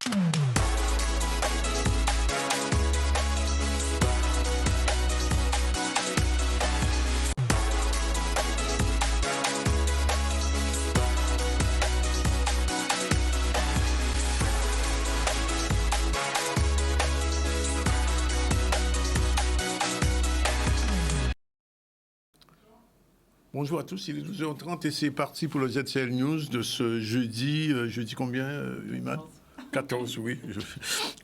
Bonjour à tous, il est 12h30 et c'est parti pour le ZCL News de ce jeudi. Jeudi combien, Imad 14, oui.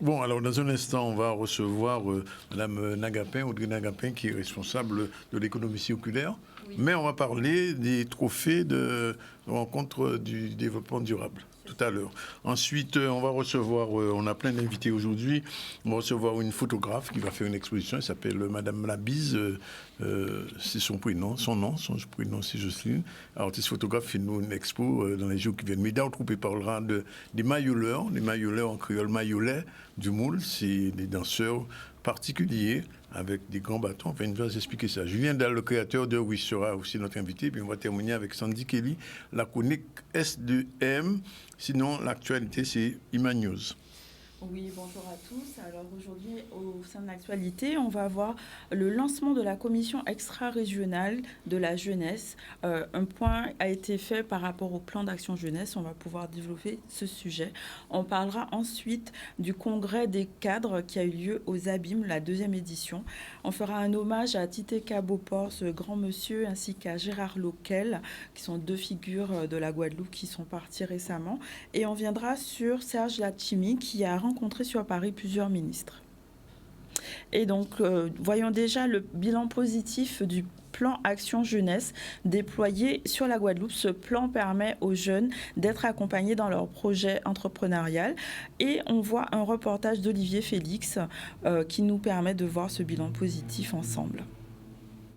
Bon, alors dans un instant, on va recevoir Mme Nagapin, Audrey Nagapin, qui est responsable de l'économie circulaire. Oui. Mais on va parler des trophées de rencontre du développement durable tout à l'heure. Ensuite, on va recevoir, on a plein d'invités aujourd'hui, on va recevoir une photographe qui va faire une exposition, elle s'appelle Madame Labise, c'est son prénom, son prénom c'est Jocelyne. Artiste photographe fait nous une expo dans les jours qui viennent. Médard Troupé parlera des mailloleurs en créole maillolet du moule, c'est des danseurs particuliers avec des grands bâtons. Enfin, il va nous expliquer ça. Julien Dalle, le créateur de Oui, sera aussi notre invité. Puis on va terminer avec Sandy Kelly, la chronique S2M. Sinon, l'actualité, c'est Ima News. Oui, bonjour à tous. Alors aujourd'hui, au sein de l'actualité, on va voir le lancement de la commission extra-régionale de la jeunesse. Un point a été fait par rapport au plan d'action jeunesse. On va pouvoir développer ce sujet. On parlera ensuite du congrès des cadres qui a eu lieu aux Abîmes, la 2e édition. On fera un hommage à Titeka Beauport, ce grand monsieur, ainsi qu'à Gérard Loquel, qui sont 2 figures de la Guadeloupe qui sont partis récemment. Et on viendra sur Serge Letchimy, qui a rencontré sur Paris plusieurs ministres. Et donc, voyons déjà le bilan positif du plan Action Jeunesse déployé sur la Guadeloupe. Ce plan permet aux jeunes d'être accompagnés dans leur projet entrepreneurial. Et on voit un reportage d'Olivier Félix qui nous permet de voir ce bilan positif ensemble.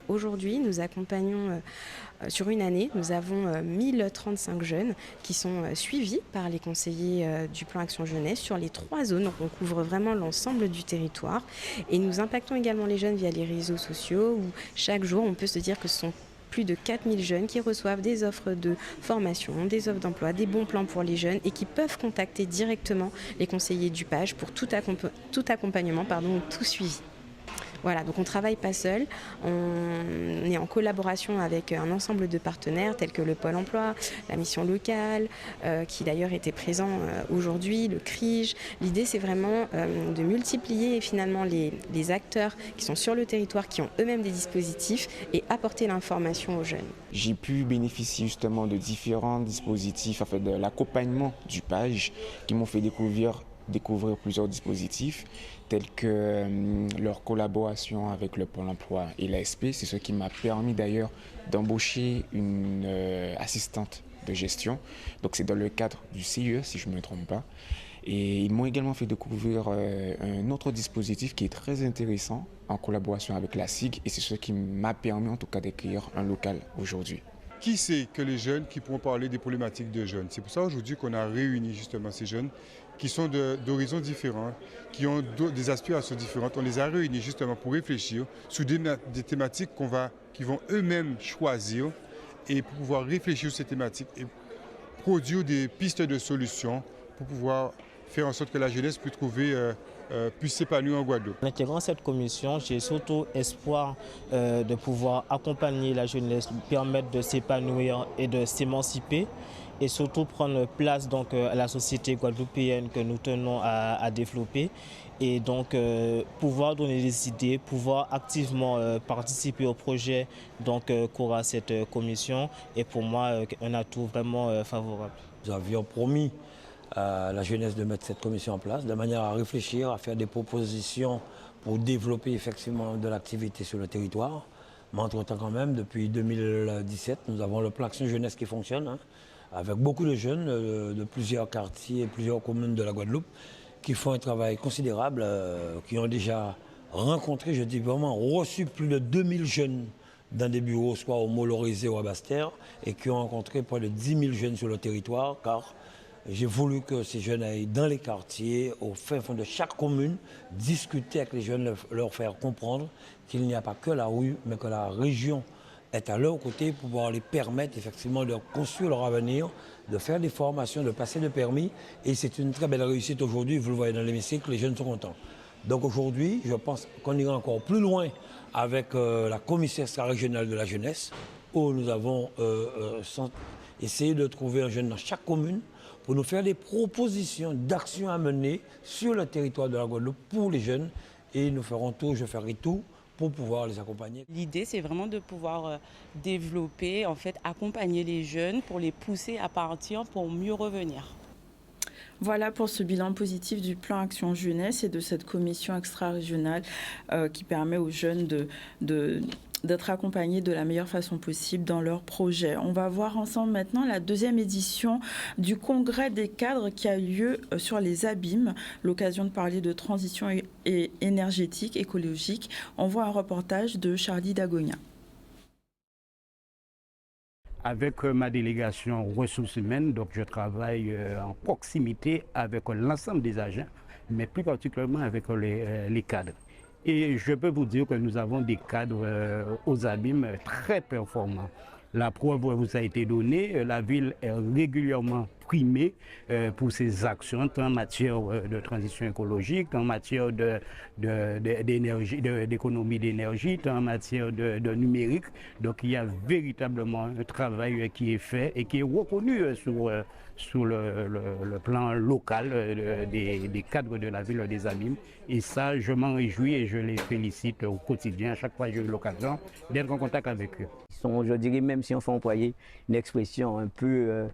Aujourd'hui, nous accompagnons sur une année, nous avons 1035 jeunes qui sont suivis par les conseillers du plan Action Jeunesse sur les 3 zones. Donc on couvre vraiment l'ensemble du territoire et nous impactons également les jeunes via les réseaux sociaux où chaque jour on peut se dire que ce sont plus de 4000 jeunes qui reçoivent des offres de formation, des offres d'emploi, des bons plans pour les jeunes et qui peuvent contacter directement les conseillers du PAGE pour tout accompagnement, tout suivi. Voilà, donc on ne travaille pas seul, on est en collaboration avec un ensemble de partenaires tels que le Pôle emploi, la mission locale, qui d'ailleurs était présent aujourd'hui, le CRIJ. L'idée c'est vraiment de multiplier finalement les acteurs qui sont sur le territoire, qui ont eux-mêmes des dispositifs et apporter l'information aux jeunes. J'ai pu bénéficier justement de différents dispositifs, en fait de l'accompagnement du PAGE qui m'ont fait découvrir plusieurs dispositifs tels que leur collaboration avec le Pôle emploi et l'ASP. C'est ce qui m'a permis d'ailleurs d'embaucher une assistante de gestion. Donc c'est dans le cadre du CIE, si je ne me trompe pas. Et ils m'ont également fait découvrir un autre dispositif qui est très intéressant en collaboration avec la SIG et c'est ce qui m'a permis en tout cas d'accueillir un local aujourd'hui. Qui c'est que les jeunes qui pourront parler des problématiques de jeunes? C'est pour ça aujourd'hui qu'on a réuni justement ces jeunes qui sont d'horizons différents, qui ont des aspirations différentes. On les a réunis justement pour réfléchir sur des thématiques qui vont eux-mêmes choisir et pour pouvoir réfléchir sur ces thématiques et produire des pistes de solutions pour pouvoir faire en sorte que la jeunesse puisse s'épanouir en Guadeloupe. En intégrant cette commission, j'ai surtout espoir de pouvoir accompagner la jeunesse, permettre de s'épanouir et de s'émanciper et surtout prendre place donc, à la société guadeloupéenne que nous tenons à développer et donc pouvoir donner des idées, pouvoir activement participer au projet qu'aura cette commission et pour moi un atout vraiment favorable. Nous avions promis à la jeunesse de mettre cette commission en place, de manière à réfléchir, à faire des propositions pour développer effectivement de l'activité sur le territoire. Mais entre-temps quand même, depuis 2017, nous avons le plan Action Jeunesse qui fonctionne, avec beaucoup de jeunes de plusieurs quartiers, plusieurs communes de la Guadeloupe, qui font un travail considérable, qui ont déjà rencontré, je dis vraiment, reçu plus de 2000 jeunes dans des bureaux, soit au Molorisé ou à Basse-Terre, et qui ont rencontré près de 10 000 jeunes sur le territoire, car j'ai voulu que ces jeunes aillent dans les quartiers, au fin fond de chaque commune, discuter avec les jeunes, leur faire comprendre qu'il n'y a pas que la rue, mais que la région être à leur côté pour pouvoir les permettre effectivement de construire leur avenir, de faire des formations, de passer le permis. Et c'est une très belle réussite aujourd'hui, vous le voyez dans l'hémicycle, les jeunes sont contents. Donc aujourd'hui, je pense qu'on ira encore plus loin avec la commission extra-régionale de la jeunesse, où nous avons essayé de trouver un jeune dans chaque commune pour nous faire des propositions d'actions à mener sur le territoire de la Guadeloupe pour les jeunes. Et nous ferons tout, je ferai tout pour pouvoir les accompagner. L'idée, c'est vraiment de pouvoir développer, en fait, accompagner les jeunes pour les pousser à partir pour mieux revenir. Voilà pour ce bilan positif du plan Action Jeunesse et de cette commission extra-régionale qui permet aux jeunes d'être accompagnés de la meilleure façon possible dans leurs projets. On va voir ensemble maintenant la deuxième édition du Congrès des cadres qui a lieu sur les abîmes, l'occasion de parler de transition énergétique, écologique. On voit un reportage de Charlie Dagonia. Avec ma délégation ressources humaines, donc je travaille en proximité avec l'ensemble des agents, mais plus particulièrement avec les cadres. Et je peux vous dire que nous avons des cadres aux abîmes très performants. La preuve vous a été donnée, la ville est régulièrement primée pour ses actions, tant en matière de transition écologique, tant en matière d'économie d'énergie, tant en matière de numérique. Donc il y a véritablement un travail qui est fait et qui est reconnu sur le plan local des cadres de la ville des Abîmes. Et ça, je m'en réjouis et je les félicite au quotidien. À chaque fois que j'ai eu l'occasion d'être en contact avec eux. Je dirais, même si on fait employer une expression un peu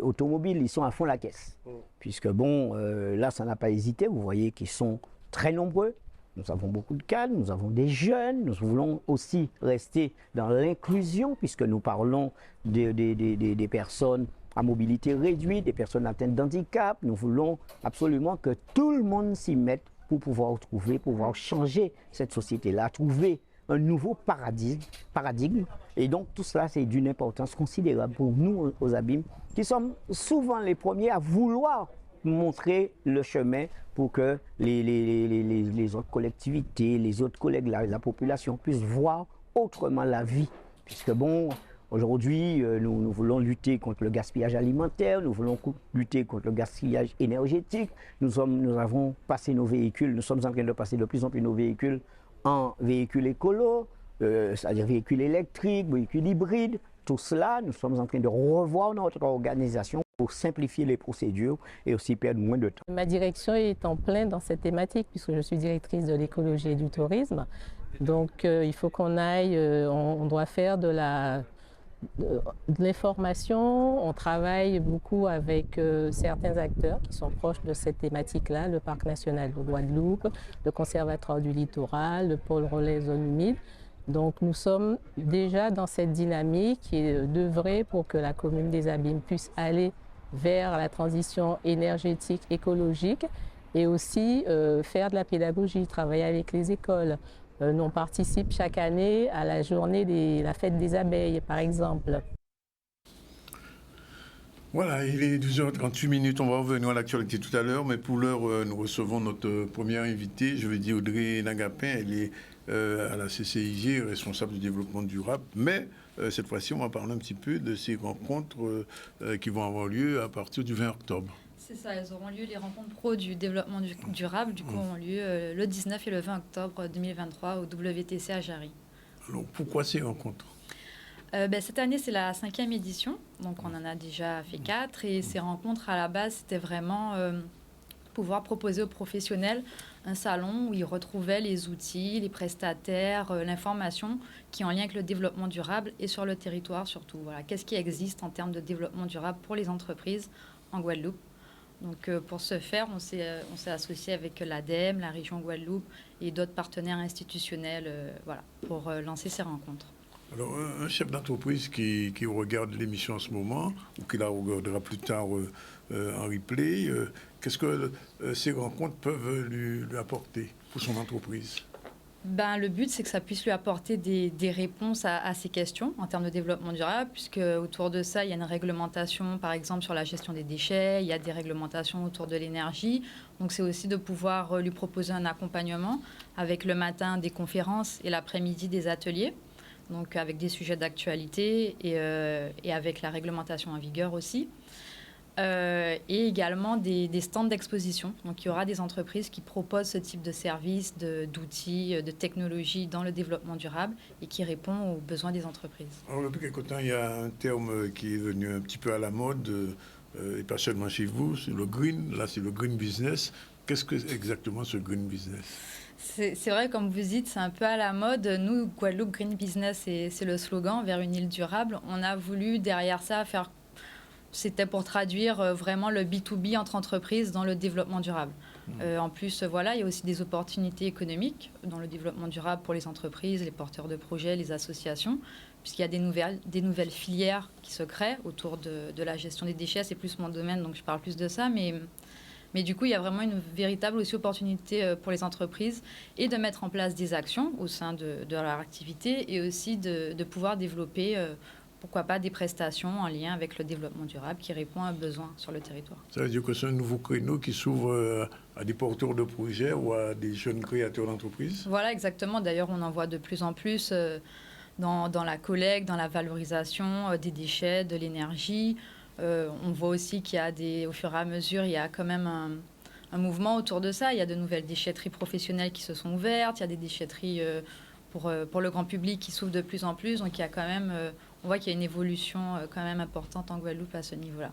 automobile, ils sont à fond la caisse. Puisque bon, là, ça n'a pas hésité. Vous voyez qu'ils sont très nombreux. Nous avons beaucoup de cadres, nous avons des jeunes. Nous voulons aussi rester dans l'inclusion, puisque nous parlons des personnes à mobilité réduite, des personnes atteintes d'handicap. Nous voulons absolument que tout le monde s'y mette pour pouvoir pouvoir changer cette société-là, trouver un nouveau paradigme. Et donc tout cela, c'est d'une importance considérable pour nous aux Abîmes, qui sommes souvent les premiers à vouloir montrer le chemin pour que les autres collectivités, les autres collègues, la population puissent voir autrement la vie. Puisque bon, aujourd'hui, nous voulons lutter contre le gaspillage alimentaire, nous voulons lutter contre le gaspillage énergétique. Nous avons passé nos véhicules, nous sommes en train de passer de plus en plus nos véhicules en véhicules écolos, c'est-à-dire véhicules électriques, véhicules hybrides. Tout cela, nous sommes en train de revoir notre organisation pour simplifier les procédures et aussi perdre moins de temps. Ma direction est en plein dans cette thématique puisque je suis directrice de l'écologie et du tourisme. Donc il faut qu'on aille, on doit faire de l'information. On travaille beaucoup avec certains acteurs qui sont proches de cette thématique-là, le Parc national de Guadeloupe, le Conservatoire du littoral, le pôle relais zone humide. Donc nous sommes déjà dans cette dynamique qui est d'œuvrer pour que la commune des Abîmes puisse aller vers la transition énergétique, écologique et aussi faire de la pédagogie, travailler avec les écoles. Nous on participe chaque année à la journée de la fête des abeilles, par exemple. Voilà, il est 12h38, on va revenir à l'actualité tout à l'heure, mais pour l'heure, nous recevons notre première invitée, je veux dire Audrey Nagapin, elle est à la CCIG, responsable du développement durable, mais cette fois-ci, on va parler un petit peu de ces rencontres qui vont avoir lieu à partir du 20 octobre. C'est ça, elles auront lieu, les rencontres pro du développement durable, du coup, auront lieu le 19 et le 20 octobre 2023 au WTC à Jarry. Alors, pourquoi ces rencontres ? Cette année, c'est la 5e édition, donc on en a déjà fait 4, et ces rencontres, à la base, c'était vraiment pouvoir proposer aux professionnels un salon où ils retrouvaient les outils, les prestataires, l'information qui est en lien avec le développement durable et sur le territoire surtout. Voilà, qu'est-ce qui existe en termes de développement durable pour les entreprises en Guadeloupe. Donc pour ce faire, on s'est associé avec l'ADEME, la région Guadeloupe et d'autres partenaires institutionnels pour lancer ces rencontres. Alors, un chef d'entreprise qui regarde l'émission en ce moment, ou qui la regardera plus tard en replay, qu'est-ce que ces rencontres peuvent lui apporter pour son entreprise ? Le but, c'est que ça puisse lui apporter des réponses à ces questions en termes de développement durable, puisque autour de ça, il y a une réglementation, par exemple, sur la gestion des déchets, il y a des réglementations autour de l'énergie. Donc, c'est aussi de pouvoir lui proposer un accompagnement avec le matin des conférences et l'après-midi des ateliers. donc avec des sujets d'actualité et avec la réglementation en vigueur aussi. Et également des stands d'exposition. Donc, il y aura des entreprises qui proposent ce type de services, d'outils, de technologies dans le développement durable et qui répond aux besoins des entreprises. Alors, depuis quelque temps, il y a un terme qui est venu un petit peu à la mode, et pas seulement chez vous, c'est le green. Là, c'est le green business. Qu'est-ce que c'est exactement ce green business ? C'est vrai, comme vous dites, c'est un peu à la mode. Nous, Guadeloupe Green Business, c'est le slogan vers une île durable. On a voulu derrière ça faire... C'était pour traduire vraiment le B2B entre entreprises dans le développement durable. En plus, voilà, il y a aussi des opportunités économiques dans le développement durable pour les entreprises, les porteurs de projets, les associations, puisqu'il y a des nouvelles filières qui se créent autour de la gestion des déchets. C'est plus mon domaine, donc je parle plus de ça. Mais du coup, il y a vraiment une véritable aussi opportunité pour les entreprises et de mettre en place des actions au sein de leur activité et aussi de pouvoir développer... pourquoi pas des prestations en lien avec le développement durable qui répond à un besoin sur le territoire. Ça veut dire que c'est un nouveau créneau qui s'ouvre à des porteurs de projets ou à des jeunes créateurs d'entreprises ? Voilà, exactement. D'ailleurs, on en voit de plus en plus dans la collecte, dans la valorisation des déchets, de l'énergie. On voit aussi qu'il y a au fur et à mesure, il y a quand même un mouvement autour de ça. Il y a de nouvelles déchetteries professionnelles qui se sont ouvertes. Il y a des déchetteries pour le grand public qui s'ouvrent de plus en plus. Donc, il y a quand même... on voit qu'il y a une évolution quand même importante en Guadeloupe à ce niveau-là.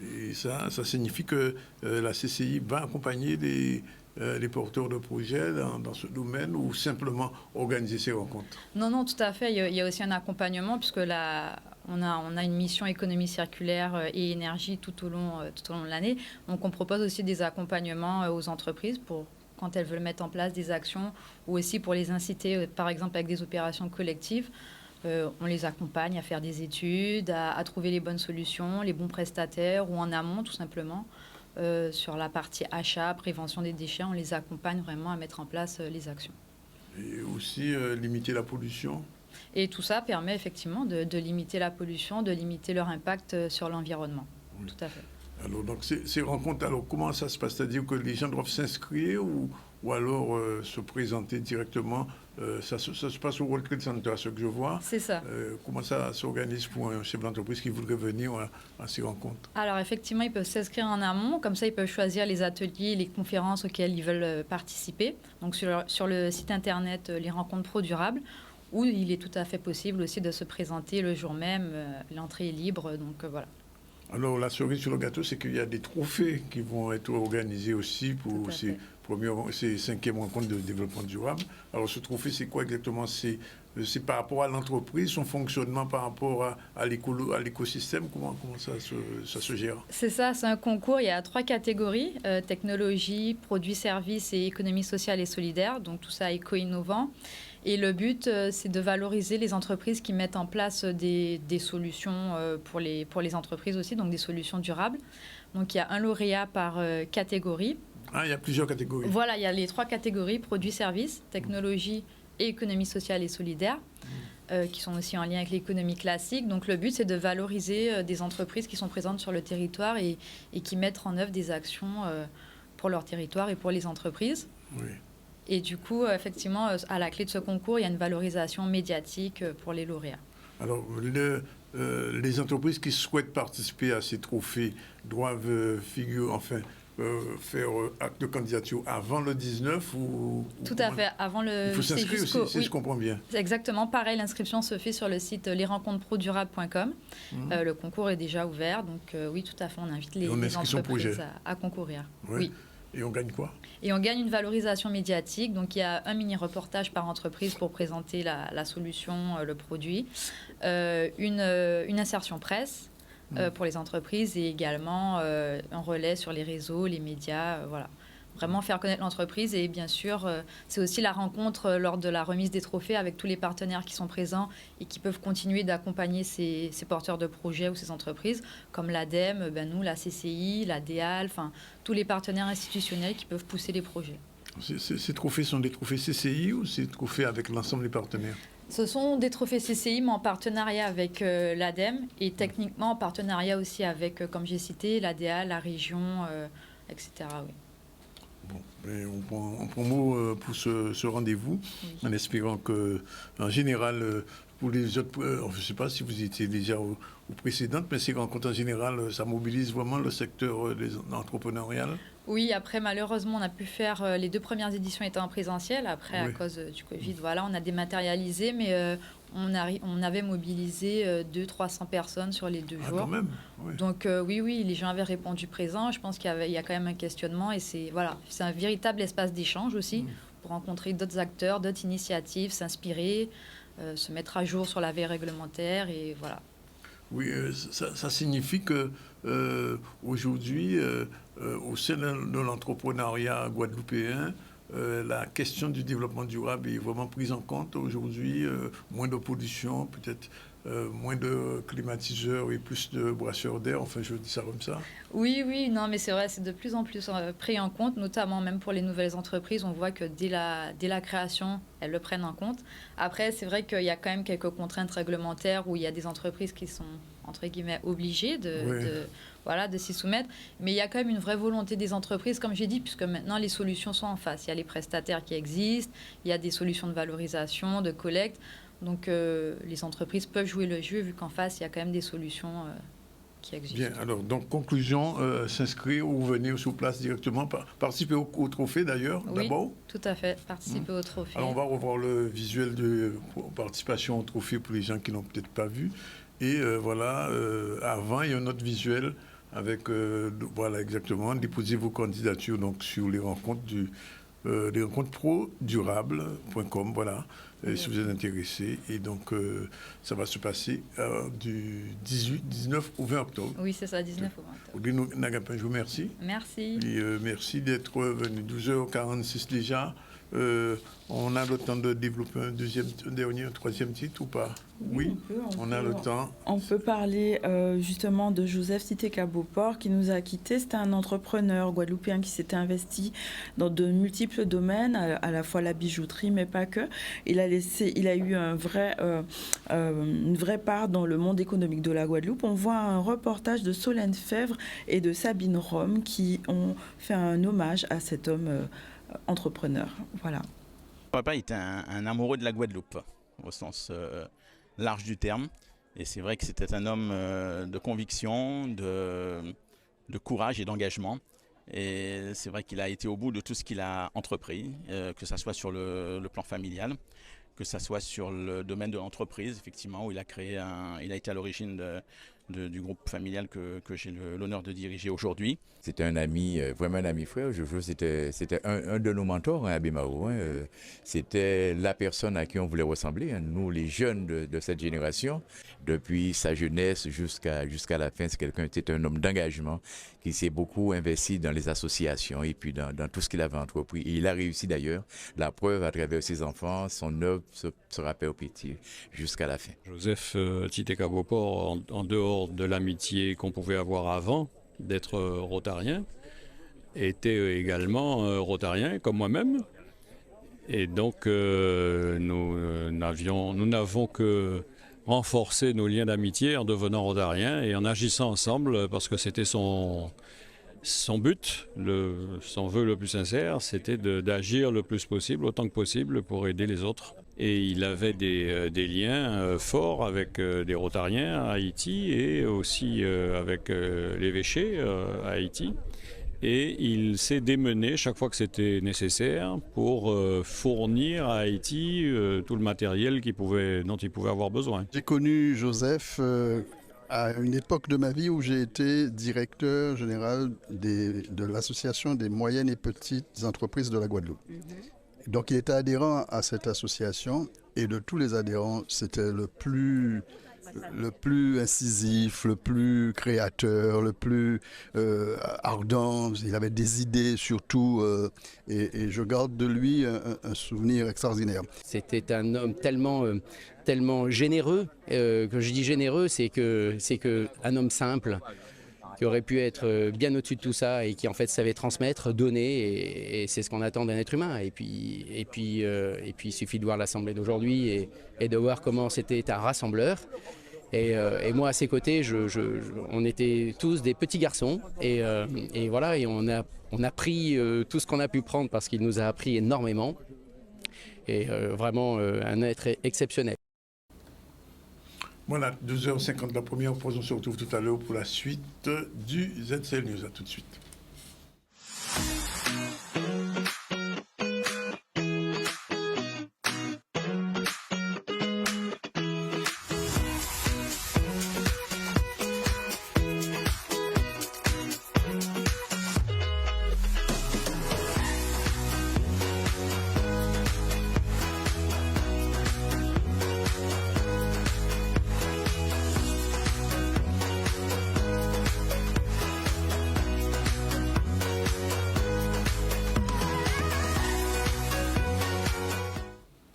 Et ça signifie que la CCI va accompagner les porteurs de projets dans ce domaine ou simplement organiser ces rencontres ? Non, tout à fait. Il y a aussi un accompagnement puisque là, on a une mission économie circulaire et énergie tout au long de l'année. Donc, on propose aussi des accompagnements aux entreprises pour quand elles veulent mettre en place des actions ou aussi pour les inciter, par exemple, avec des opérations collectives. On les accompagne à faire des études, à trouver les bonnes solutions, les bons prestataires ou en amont tout simplement. Sur la partie achat, prévention des déchets, on les accompagne vraiment à mettre en place les actions. Et aussi limiter la pollution ? Et tout ça permet effectivement de limiter la pollution, de limiter leur impact sur l'environnement. Oui. Tout à fait. Alors, donc, ces rencontres, alors, comment ça se passe ? C'est-à-dire que les gens doivent s'inscrire ou alors se présenter directement ça se passe au World Trade Center, ce que je vois. C'est ça. Comment ça s'organise pour un chef d'entreprise qui voudrait venir à ces rencontres ? Alors, effectivement, ils peuvent s'inscrire en amont. Comme ça, ils peuvent choisir les ateliers, les conférences auxquelles ils veulent participer. Donc, sur le site Internet, les rencontres Pro Durables, où il est tout à fait possible aussi de se présenter le jour même. L'entrée est libre, donc voilà. Alors, la cerise sur le gâteau, c'est qu'il y a des trophées qui vont être organisés aussi pour ces 5e rencontres de développement durable. Alors, ce trophée, c'est quoi exactement ? C'est par rapport à l'entreprise, son fonctionnement par rapport à l'écosystème. Comment ça se gère ? C'est ça, c'est un concours. Il y a 3 catégories, technologie, produits, services et économie sociale et solidaire. Donc, tout ça éco-innovant. Et le but, c'est de valoriser les entreprises qui mettent en place des solutions pour les entreprises aussi, donc des solutions durables. Donc, il y a un lauréat par catégorie. Ah, il y a plusieurs catégories. Voilà, il y a les 3 catégories, produits, services, technologie et économie sociale et solidaire, qui sont aussi en lien avec l'économie classique. Donc, le but, c'est de valoriser des entreprises qui sont présentes sur le territoire et qui mettent en œuvre des actions pour leur territoire et pour les entreprises. Oui. Et du coup, effectivement, à la clé de ce concours, il y a une valorisation médiatique pour les lauréats. Alors, les entreprises qui souhaitent participer à ces trophées doivent faire acte de candidature avant le 19 ou tout à fait, avant le... Il faut s'inscrire aussi, si je comprends bien. Exactement. Pareil, l'inscription se fait sur le site lesrencontresProDurables.com. Le concours est déjà ouvert, donc oui, tout à fait, on invite les entreprises à concourir. Oui. Et on gagne quoi ? Et on gagne une valorisation médiatique. Donc, il y a un mini-reportage par entreprise pour présenter la solution, le produit. Une insertion presse pour les entreprises et également un relais sur les réseaux, les médias. Voilà. Vraiment faire connaître l'entreprise. Et bien sûr, c'est aussi la rencontre lors de la remise des trophées avec tous les partenaires qui sont présents et qui peuvent continuer d'accompagner ces porteurs de projets ou ces entreprises, comme l'ADEME, nous, la CCI, la DEAL, enfin, tous les partenaires institutionnels qui peuvent pousser les projets. Ces trophées sont des trophées CCI ou ces trophées avec l'ensemble des partenaires ? Ce sont des trophées CCI, mais en partenariat avec l'ADEME et techniquement en partenariat aussi avec, comme j'ai cité, la DEAL, la région, etc. Oui. Et on prend mot pour ce rendez-vous, en espérant que, en général, pour les autres, je ne sais pas si vous étiez déjà aux précédentes, mais ces rencontres en général, ça mobilise vraiment le secteur entrepreneurial. Oui, après, malheureusement, on a pu faire les 2 premières éditions étant en présentiel. Après, à cause du Covid, voilà, on a dématérialisé, mais on avait mobilisé 200-300 personnes sur les 2 jours. Quand même, oui. Donc, oui, les gens avaient répondu présent. Je pense qu'il y a quand même un questionnement et c'est un véritable espace d'échange aussi pour rencontrer d'autres acteurs, d'autres initiatives, s'inspirer, se mettre à jour sur la veille réglementaire et voilà. Oui, ça signifie que aujourd'hui, au sein de l'entrepreneuriat guadeloupéen, la question du développement durable est vraiment prise en compte aujourd'hui. Moins de pollution, peut-être moins de climatiseurs et plus de brasseurs d'air. Enfin, je dis ça comme ça. Oui, non, mais c'est vrai, c'est de plus en plus pris en compte, notamment même pour les nouvelles entreprises. On voit que dès la création, elles le prennent en compte. Après, c'est vrai qu'il y a quand même quelques contraintes réglementaires où il y a des entreprises qui sont, entre guillemets, obligées de s'y soumettre. Mais il y a quand même une vraie volonté des entreprises, comme j'ai dit, puisque maintenant, les solutions sont en face. Il y a les prestataires qui existent, il y a des solutions de valorisation, de collecte. Donc, les entreprises peuvent jouer le jeu, vu qu'en face, il y a quand même des solutions qui existent. Bien, alors, donc, conclusion, s'inscrire ou venir sur place directement, participer au trophée d'ailleurs, d'abord. Oui, tout à fait, participer au trophée. Alors, on va revoir le visuel de participation au trophée pour les gens qui n'ont peut-être pas vu. Et avant, il y a un autre visuel avec, exactement, déposez vos candidatures donc, sur les rencontres les rencontres produrable.com, voilà, si vous êtes intéressé. Et donc, ça va se passer du 19 au 20 octobre. Oui, c'est ça, 19 au 20 octobre. Nagapin, je vous remercie. Merci. Et merci d'être venu. 12h46 déjà. On a le temps de développer un troisième titre ou pas? Oui, on a le temps. On peut parler justement de Joseph Citekabopor qui nous a quittés. C'était un entrepreneur guadeloupéen qui s'était investi dans de multiples domaines, à la fois la bijouterie, mais pas que. Il a eu une vraie part dans le monde économique de la Guadeloupe. On voit un reportage de Solène Fèvre et de Sabine Rome qui ont fait un hommage à cet homme entrepreneur. Voilà. Papa était un amoureux de la Guadeloupe, au sens large du terme. Et c'est vrai que c'était un homme de conviction, de courage et d'engagement. Et c'est vrai qu'il a été au bout de tout ce qu'il a entrepris, que ce soit sur le plan familial, que ce soit sur le domaine de l'entreprise, effectivement, où il a été à l'origine du groupe familial que j'ai l'honneur de diriger aujourd'hui. C'était un ami, vraiment un ami frère. C'était un de nos mentors à Abimao. C'était la personne à qui on voulait ressembler. Nous, les jeunes de cette génération, depuis sa jeunesse jusqu'à la fin, c'était un homme d'engagement qui s'est beaucoup investi dans les associations et puis dans tout ce qu'il avait entrepris. Et il a réussi d'ailleurs. La preuve à travers ses enfants, son œuvre sera perpétuée jusqu'à la fin. Joseph Citekabopor, en dehors de l'amitié qu'on pouvait avoir avant d'être rotarien, était également rotarien comme moi-même. Et donc nous n'avons que renforcé nos liens d'amitié en devenant rotariens et en agissant ensemble, parce que c'était son but, son vœu le plus sincère, c'était d'agir le plus possible, autant que possible, pour aider les autres. Et il avait des liens forts avec des rotariens à Haïti et aussi avec l'évêché à Haïti. Et il s'est démené chaque fois que c'était nécessaire pour fournir à Haïti tout le matériel dont il pouvait avoir besoin. J'ai connu Joseph à une époque de ma vie où j'ai été directeur général de l'association des moyennes et petites entreprises de la Guadeloupe. Donc il était adhérent à cette association et de tous les adhérents, c'était le plus incisif, le plus créateur, le plus ardent. Il avait des idées surtout et je garde de lui un souvenir extraordinaire. C'était un homme tellement généreux, que je dis généreux, c'est que un homme simple, qui aurait pu être bien au-dessus de tout ça et qui en fait savait transmettre, donner, et c'est ce qu'on attend d'un être humain. Et puis il suffit de voir l'Assemblée d'aujourd'hui et de voir comment c'était un rassembleur. Et moi, à ses côtés, on était tous des petits garçons. Et voilà, et on a pris tout ce qu'on a pu prendre parce qu'il nous a appris énormément. Et vraiment un être exceptionnel. Voilà, 2h50 la première pause. On se retrouve tout à l'heure pour la suite du ZCL News. À tout de suite.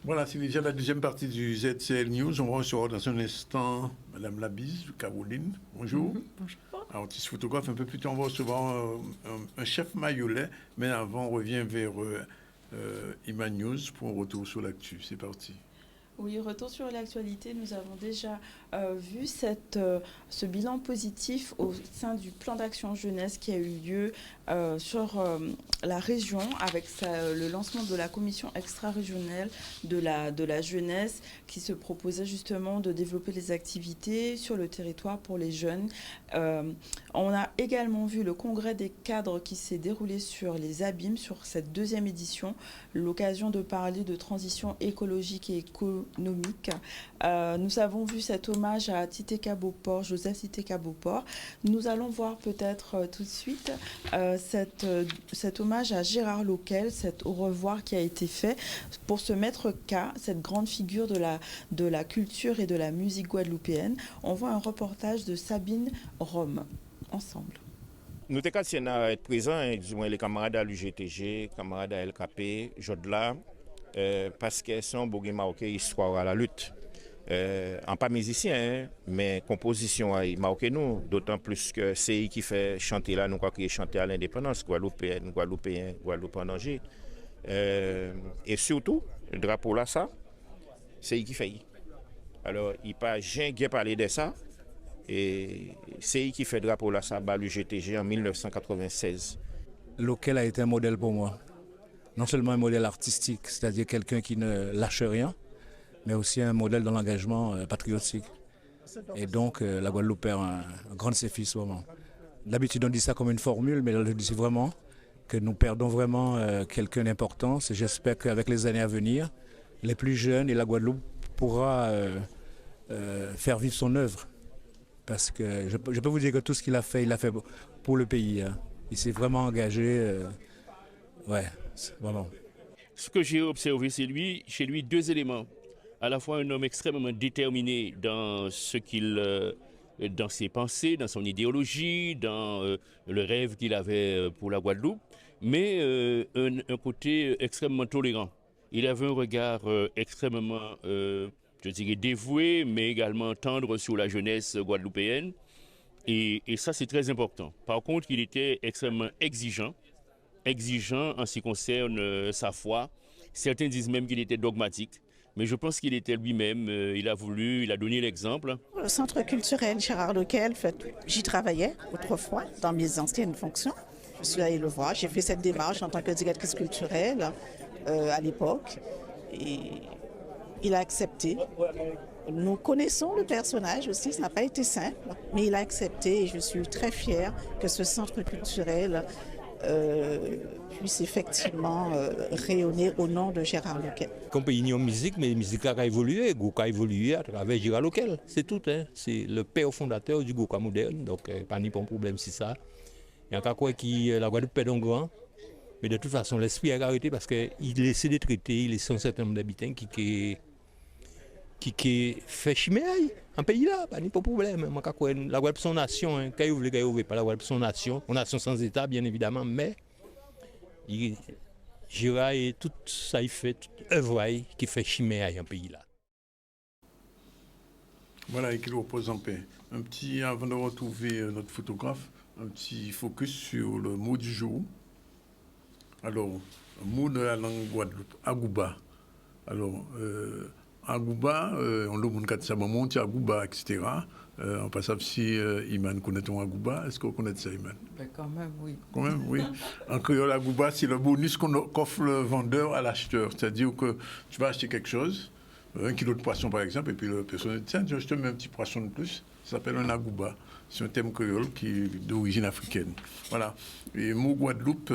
Voilà, c'est déjà la deuxième partie du ZCL News. On va recevoir dans un instant Madame Labise, Caroline. Bonjour. Bonjour. Artiste photographe. Un peu plus tard, on va recevoir un chef mayolais. Mais avant, on revient vers Ima News pour un retour sur l'actu. C'est parti. Oui, retour sur l'actualité. Nous avons déjà vu ce bilan positif au sein du plan d'action jeunesse qui a eu lieu sur la région avec le lancement de la commission extra-régionale de la jeunesse qui se proposait justement de développer les activités sur le territoire pour les jeunes. On a également vu le congrès des cadres qui s'est déroulé sur les abîmes sur cette deuxième édition, l'occasion de parler de transition écologique et économique. Nous avons vu cet hommage à Titeka Beauport, Joseph Titeka Beauport. Nous allons voir peut-être tout de suite cet hommage à Gérard Loquel, cet au revoir qui a été fait pour se mettre qu'à cette grande figure de la culture et de la musique guadeloupéenne. On voit un reportage de Sabine Rome. Ensemble. Nous sommes être présents, du moins les camarades à l'UGTG, camarades à LKP, Jodla, parce qu'ils sont beaucoup marqués histoire à la lutte. En pas musicien, mais composition à marquer nous, d'autant plus que c'est qui fait chanter là, nous qui chanter à l'indépendance, Guadeloupéenne, Guadeloupéen, Guadeloupe en danger. Et surtout, le drapeau là, ça, c'est qui fait. Alors, il n'y a pas jamais parlé de ça. Et c'est qui fait drapeau là, ça, l'UGTG en 1996. Loquel a été un modèle pour moi. Non seulement un modèle artistique, c'est-à-dire quelqu'un qui ne lâche rien, mais aussi un modèle dans l'engagement patriotique. Et donc, la Guadeloupe perd un grand de ses fils, vraiment. D'habitude, on dit ça comme une formule, mais je dis vraiment que nous perdons vraiment quelqu'un d'importance. Et j'espère qu'avec les années à venir, les plus jeunes et la Guadeloupe pourra faire vivre son œuvre. Parce que je peux vous dire que tout ce qu'il a fait, il l'a fait pour le pays. Hein. Il s'est vraiment engagé. Vraiment. Ce que j'ai observé, c'est chez lui deux éléments. À la fois un homme extrêmement déterminé dans dans ses pensées, dans son idéologie, dans le rêve qu'il avait pour la Guadeloupe, mais un côté extrêmement tolérant. Il avait un regard extrêmement, je dirais, dévoué, mais également tendre sur la jeunesse guadeloupéenne. Et ça, c'est très important. Par contre, il était extrêmement exigeant en ce qui concerne sa foi. Certains disent même qu'il était dogmatique. Mais je pense qu'il était lui-même, il a donné l'exemple. Le centre culturel Gérard Loquel, j'y travaillais autrefois dans mes anciennes fonctions. Je suis allée le voir, j'ai fait cette démarche en tant que directrice culturelle à l'époque. Et il a accepté. Nous connaissons le personnage aussi, ça n'a pas été simple, mais il a accepté et je suis très fière que ce centre culturel puisse effectivement rayonner au nom de Gérard Loquel. Comme pays en musique, mais la musique a évolué, Gouka a évolué à travers Gérard Loquel, c'est tout. Hein. C'est le père fondateur du Gouka moderne, donc pas de problème c'est ça. Il y a encore quoi qui la Guadeloupe perd un grand, mais de toute façon l'esprit a arrêté parce qu'il essaie de traiter, il est un certain nombre d'habitants qui fait chiméaille en pays là, pas de problème. La Guadeloupe son nation, hein. Quand vous voulez pas la Guadeloupe son nation, une nation sans État bien évidemment, mais Gérard et tout ça il fait, toute œuvre qui fait chiméaille en pays là. Voilà, et qu'il repose en paix. Un petit, avant de retrouver notre photographe, un petit focus sur le mot du jour. Alors, un mot de la langue Guadeloupe, Agouba. Alors, Agouba, on l'a montré ça, maman, Agouba, etc. On passe à si Iman connaît ton Agouba. Est-ce que vous connaissez ça, Iman? Ben, quand même, oui. Quand même, oui. En créole, Agouba, c'est le bonus qu'offre le vendeur à l'acheteur. C'est-à-dire que tu vas acheter quelque chose, 1 kilo de poisson par exemple, et puis le personnel dit tiens, je te mets un petit poisson de plus. Ça s'appelle un Agouba. C'est un thème créole qui est d'origine africaine. Voilà. Et Mot Guadeloupe,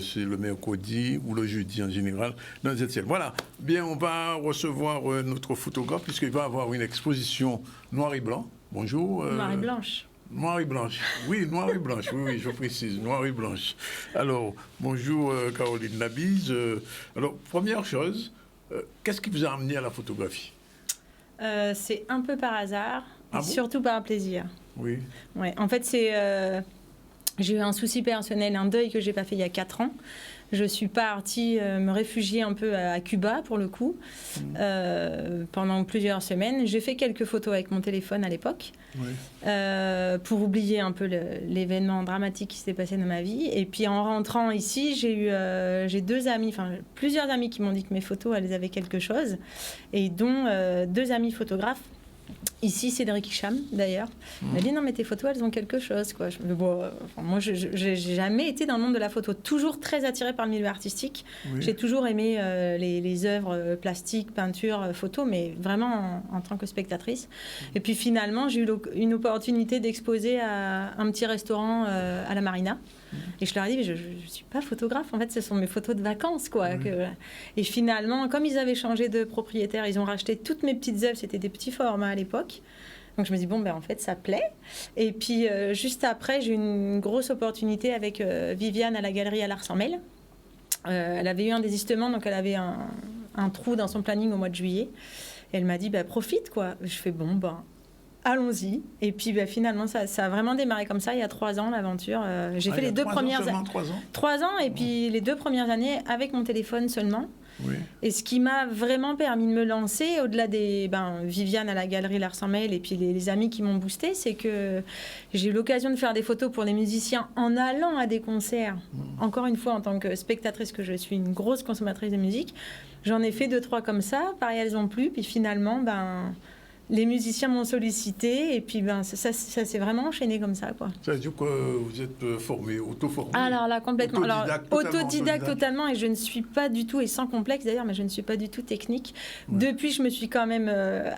c'est le mercredi ou le jeudi en général dans ZCL. Voilà. Bien, on va recevoir notre photographe puisqu'il va avoir une exposition noir et blanc. Bonjour. Noir et blanche. Noir et blanche. Oui, noir et blanche. Oui, je précise. Noir et blanche. Alors, bonjour Caroline Nabiz. Alors, première chose, qu'est-ce qui vous a amené à la photographie? C'est un peu par hasard, Ah bon? surtout par plaisir. Oui. Ouais, en fait, j'ai eu un souci personnel, un deuil que j'ai pas fait il y a 4 ans. Je suis partie me réfugier un peu à Cuba, pour le coup, pendant plusieurs semaines. J'ai fait quelques photos avec mon téléphone à l'époque, pour oublier un peu l'événement dramatique qui s'était passé dans ma vie. Et puis en rentrant ici, j'ai 2 amis, enfin plusieurs amis qui m'ont dit que mes photos, elles avaient quelque chose, et dont 2 amis photographes. Ici, Cédric Hicham, d'ailleurs, m'a dit non, mais tes photos, elles ont quelque chose, quoi. Moi, je n'ai jamais été dans le monde de la photo, toujours très attirée par le milieu artistique. Oui. J'ai toujours aimé les œuvres plastiques, peintures, photos, mais vraiment en tant que spectatrice. Et puis finalement, j'ai eu une opportunité d'exposer à un petit restaurant à la Marina. Et je leur ai dit, mais je ne suis pas photographe, en fait, ce sont mes photos de vacances, quoi. Et finalement, comme ils avaient changé de propriétaire, ils ont racheté toutes mes petites œuvres, c'était des petits formats à l'époque. Donc je me dis, bon, ben en fait, ça plaît. Et puis, juste après, j'ai eu une grosse opportunité avec Viviane à la galerie à l'Arsenmel. Elle avait eu un désistement, donc elle avait un trou dans son planning au mois de juillet. Et elle m'a dit, ben profite, quoi. Je fais, bon, ben... allons-y. Et puis finalement, ça a vraiment démarré comme ça, il y a 3 ans, l'aventure. J'ai fait les 2 premières années. 3 ans, et puis les 2 premières années avec mon téléphone seulement. Oui. Et ce qui m'a vraiment permis de me lancer, au-delà des Viviane à la galerie l'Arsenmel et puis les amis qui m'ont boosté, c'est que j'ai eu l'occasion de faire des photos pour des musiciens en allant à des concerts. Encore une fois, en tant que spectatrice, que je suis une grosse consommatrice de musique, j'en ai fait 2-3 comme ça. Pareil, elles ont plu. Puis finalement, les musiciens m'ont sollicité et puis ça s'est vraiment enchaîné comme ça, quoi. Ça veut dire que vous êtes formé, auto-formé? Alors là, complètement. Autodidacte totalement. totalement, et je ne suis pas du tout, et sans complexe d'ailleurs, mais je ne suis pas du tout technique. Depuis, je me suis quand même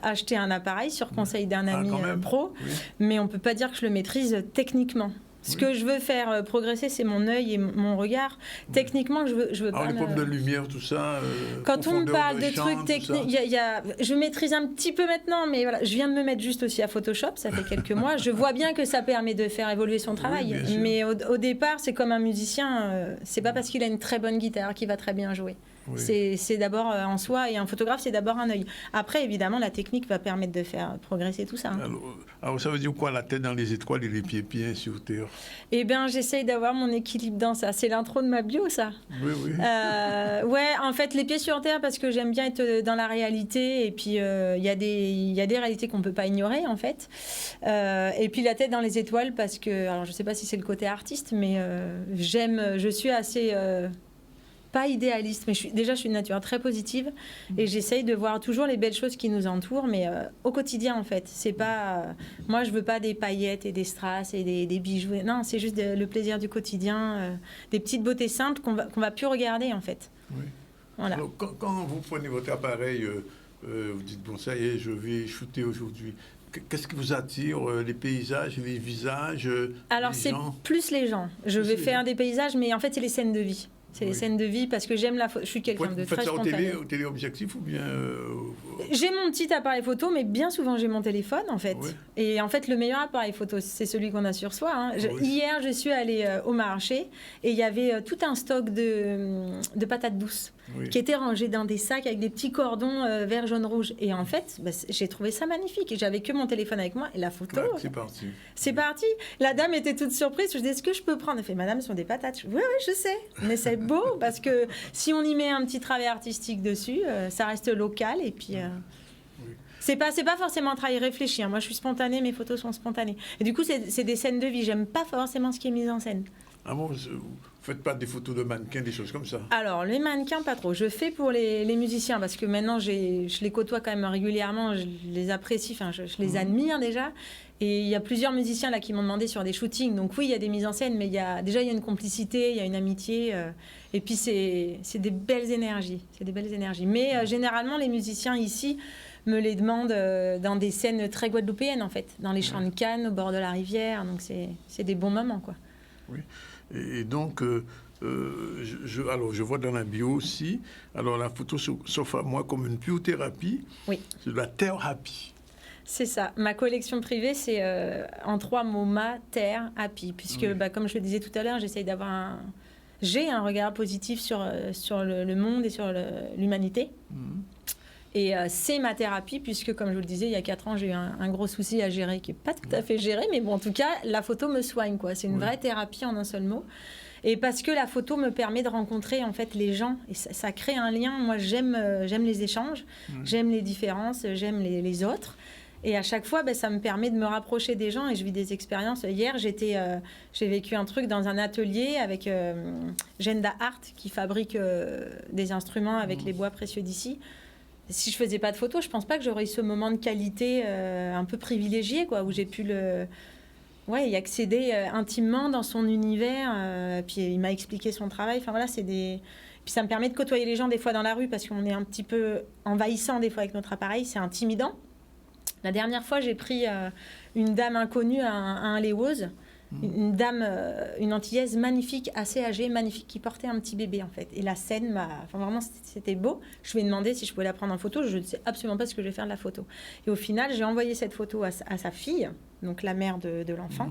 acheté un appareil sur conseil d'un ami pro, mais on ne peut pas dire que je le maîtrise techniquement. Ce que je veux faire progresser, c'est mon œil et mon regard. Techniquement, je veux pas... les pommes de lumière, tout ça... Quand on me parle de trucs techniques... Je maîtrise un petit peu maintenant, mais voilà, je viens de me mettre juste aussi à Photoshop, ça fait quelques mois. Je vois bien que ça permet de faire évoluer son travail. Mais au départ, c'est comme un musicien. C'est pas parce qu'il a une très bonne guitare qu'il va très bien jouer. Oui. C'est d'abord en soi, et un photographe, c'est d'abord un œil. Après, évidemment, la technique va permettre de faire progresser tout ça. Alors ça veut dire quoi, la tête dans les étoiles et les pieds sur terre? Eh bien, j'essaye d'avoir mon équilibre dans ça. C'est l'intro de ma bio, ça. Oui, oui. Ouais, en fait, les pieds sur terre, parce que j'aime bien être dans la réalité, et puis il y a des réalités qu'on ne peut pas ignorer, en fait. Et puis la tête dans les étoiles, parce que, alors je ne sais pas si c'est le côté artiste, mais je suis assez... pas idéaliste, mais je suis de nature très positive et j'essaye de voir toujours les belles choses qui nous entourent, mais au quotidien, en fait. C'est pas... moi, je veux pas des paillettes et des strass et des bijoux. Non, c'est juste le plaisir du quotidien, des petites beautés simples qu'on va plus regarder, en fait. Oui. Voilà. Alors, quand vous prenez votre appareil, vous dites, bon, ça y est, je vais shooter aujourd'hui. Qu'est-ce qui vous attire? Les paysages, les visages? Alors, c'est plus les gens. Je vais faire des paysages, mais en fait, c'est les scènes de vie. C'est les scènes de vie, parce que j'aime la photo. Je suis quelqu'un de très spontané. Vous faites ça au téléobjectif ou bien... J'ai mon petit appareil photo, mais bien souvent j'ai mon téléphone, en fait. Oui. Et en fait, le meilleur appareil photo, c'est celui qu'on a sur soi. Hein. Hier, je suis allée au marché et il y avait tout un stock de patates douces qui étaient rangées dans des sacs avec des petits cordons vert, jaune, rouge. Et en fait, j'ai trouvé ça magnifique. Et j'avais que mon téléphone avec moi et la photo. Ouais, c'est parti. C'est parti. La dame était toute surprise. Je lui dis, est-ce que je peux prendre? Elle fait, madame, ce sont des patates. Oui, je sais. Mais c'est beau parce que si on y met un petit travail artistique dessus, ça reste local et puis... C'est pas forcément un travail réfléchi. Hein. Moi, je suis spontanée, mes photos sont spontanées. Et du coup, c'est des scènes de vie. J'aime pas forcément ce qui est mis en scène. Ah bon, vous ne faites pas des photos de mannequins, des choses comme ça? Alors, les mannequins, pas trop. Je fais pour les musiciens parce que maintenant, je les côtoie quand même régulièrement. Je les apprécie, enfin, je les admire déjà. Et il y a plusieurs musiciens là qui m'ont demandé sur des shootings. Donc oui, il y a des mises en scène, mais il y a une complicité, il y a une amitié. Et puis, c'est des belles énergies. C'est des belles énergies. Mais généralement, les musiciens ici me les demandent dans des scènes très guadeloupéennes, en fait. Dans les champs de Cannes, au bord de la rivière. Donc, c'est des bons moments, quoi. Oui. Et donc, alors, je vois dans la bio aussi, alors la photo s'offre à moi comme une biothérapie. Oui. C'est de la thérapie. C'est ça. Ma collection privée, c'est en 3 mots, ma, terre, happy. Puisque, comme je le disais tout à l'heure, j'essaye d'avoir j'ai un regard positif sur le monde et sur l'humanité. Et c'est ma thérapie, puisque, comme je vous le disais, il y a 4 ans, j'ai eu un gros souci à gérer, qui n'est pas tout à fait géré, mais bon, en tout cas, la photo me soigne, quoi. C'est une vraie thérapie en un seul mot. Et parce que la photo me permet de rencontrer, en fait, les gens. Et ça crée un lien. Moi, j'aime les échanges, j'aime les différences, j'aime les autres. Et à chaque fois, ça me permet de me rapprocher des gens et je vis des expériences. Hier, j'ai vécu un truc dans un atelier avec Genda Art qui fabrique des instruments avec les bois précieux d'ici. Si je faisais pas de photos, je pense pas que j'aurais eu ce moment de qualité un peu privilégié, quoi, où j'ai pu y accéder intimement dans son univers. Puis il m'a expliqué son travail. Enfin voilà, puis ça me permet de côtoyer les gens des fois dans la rue parce qu'on est un petit peu envahissant des fois avec notre appareil, c'est intimidant. La dernière fois, j'ai pris une dame inconnue à un Léose, une dame, une Antillaise magnifique, assez âgée, magnifique, qui portait un petit bébé en fait. Et la scène vraiment, c'était beau. Je lui ai demandé si je pouvais la prendre en photo. Je ne sais absolument pas ce que je vais faire de la photo. Et au final, j'ai envoyé cette photo à sa fille, donc la mère de l'enfant.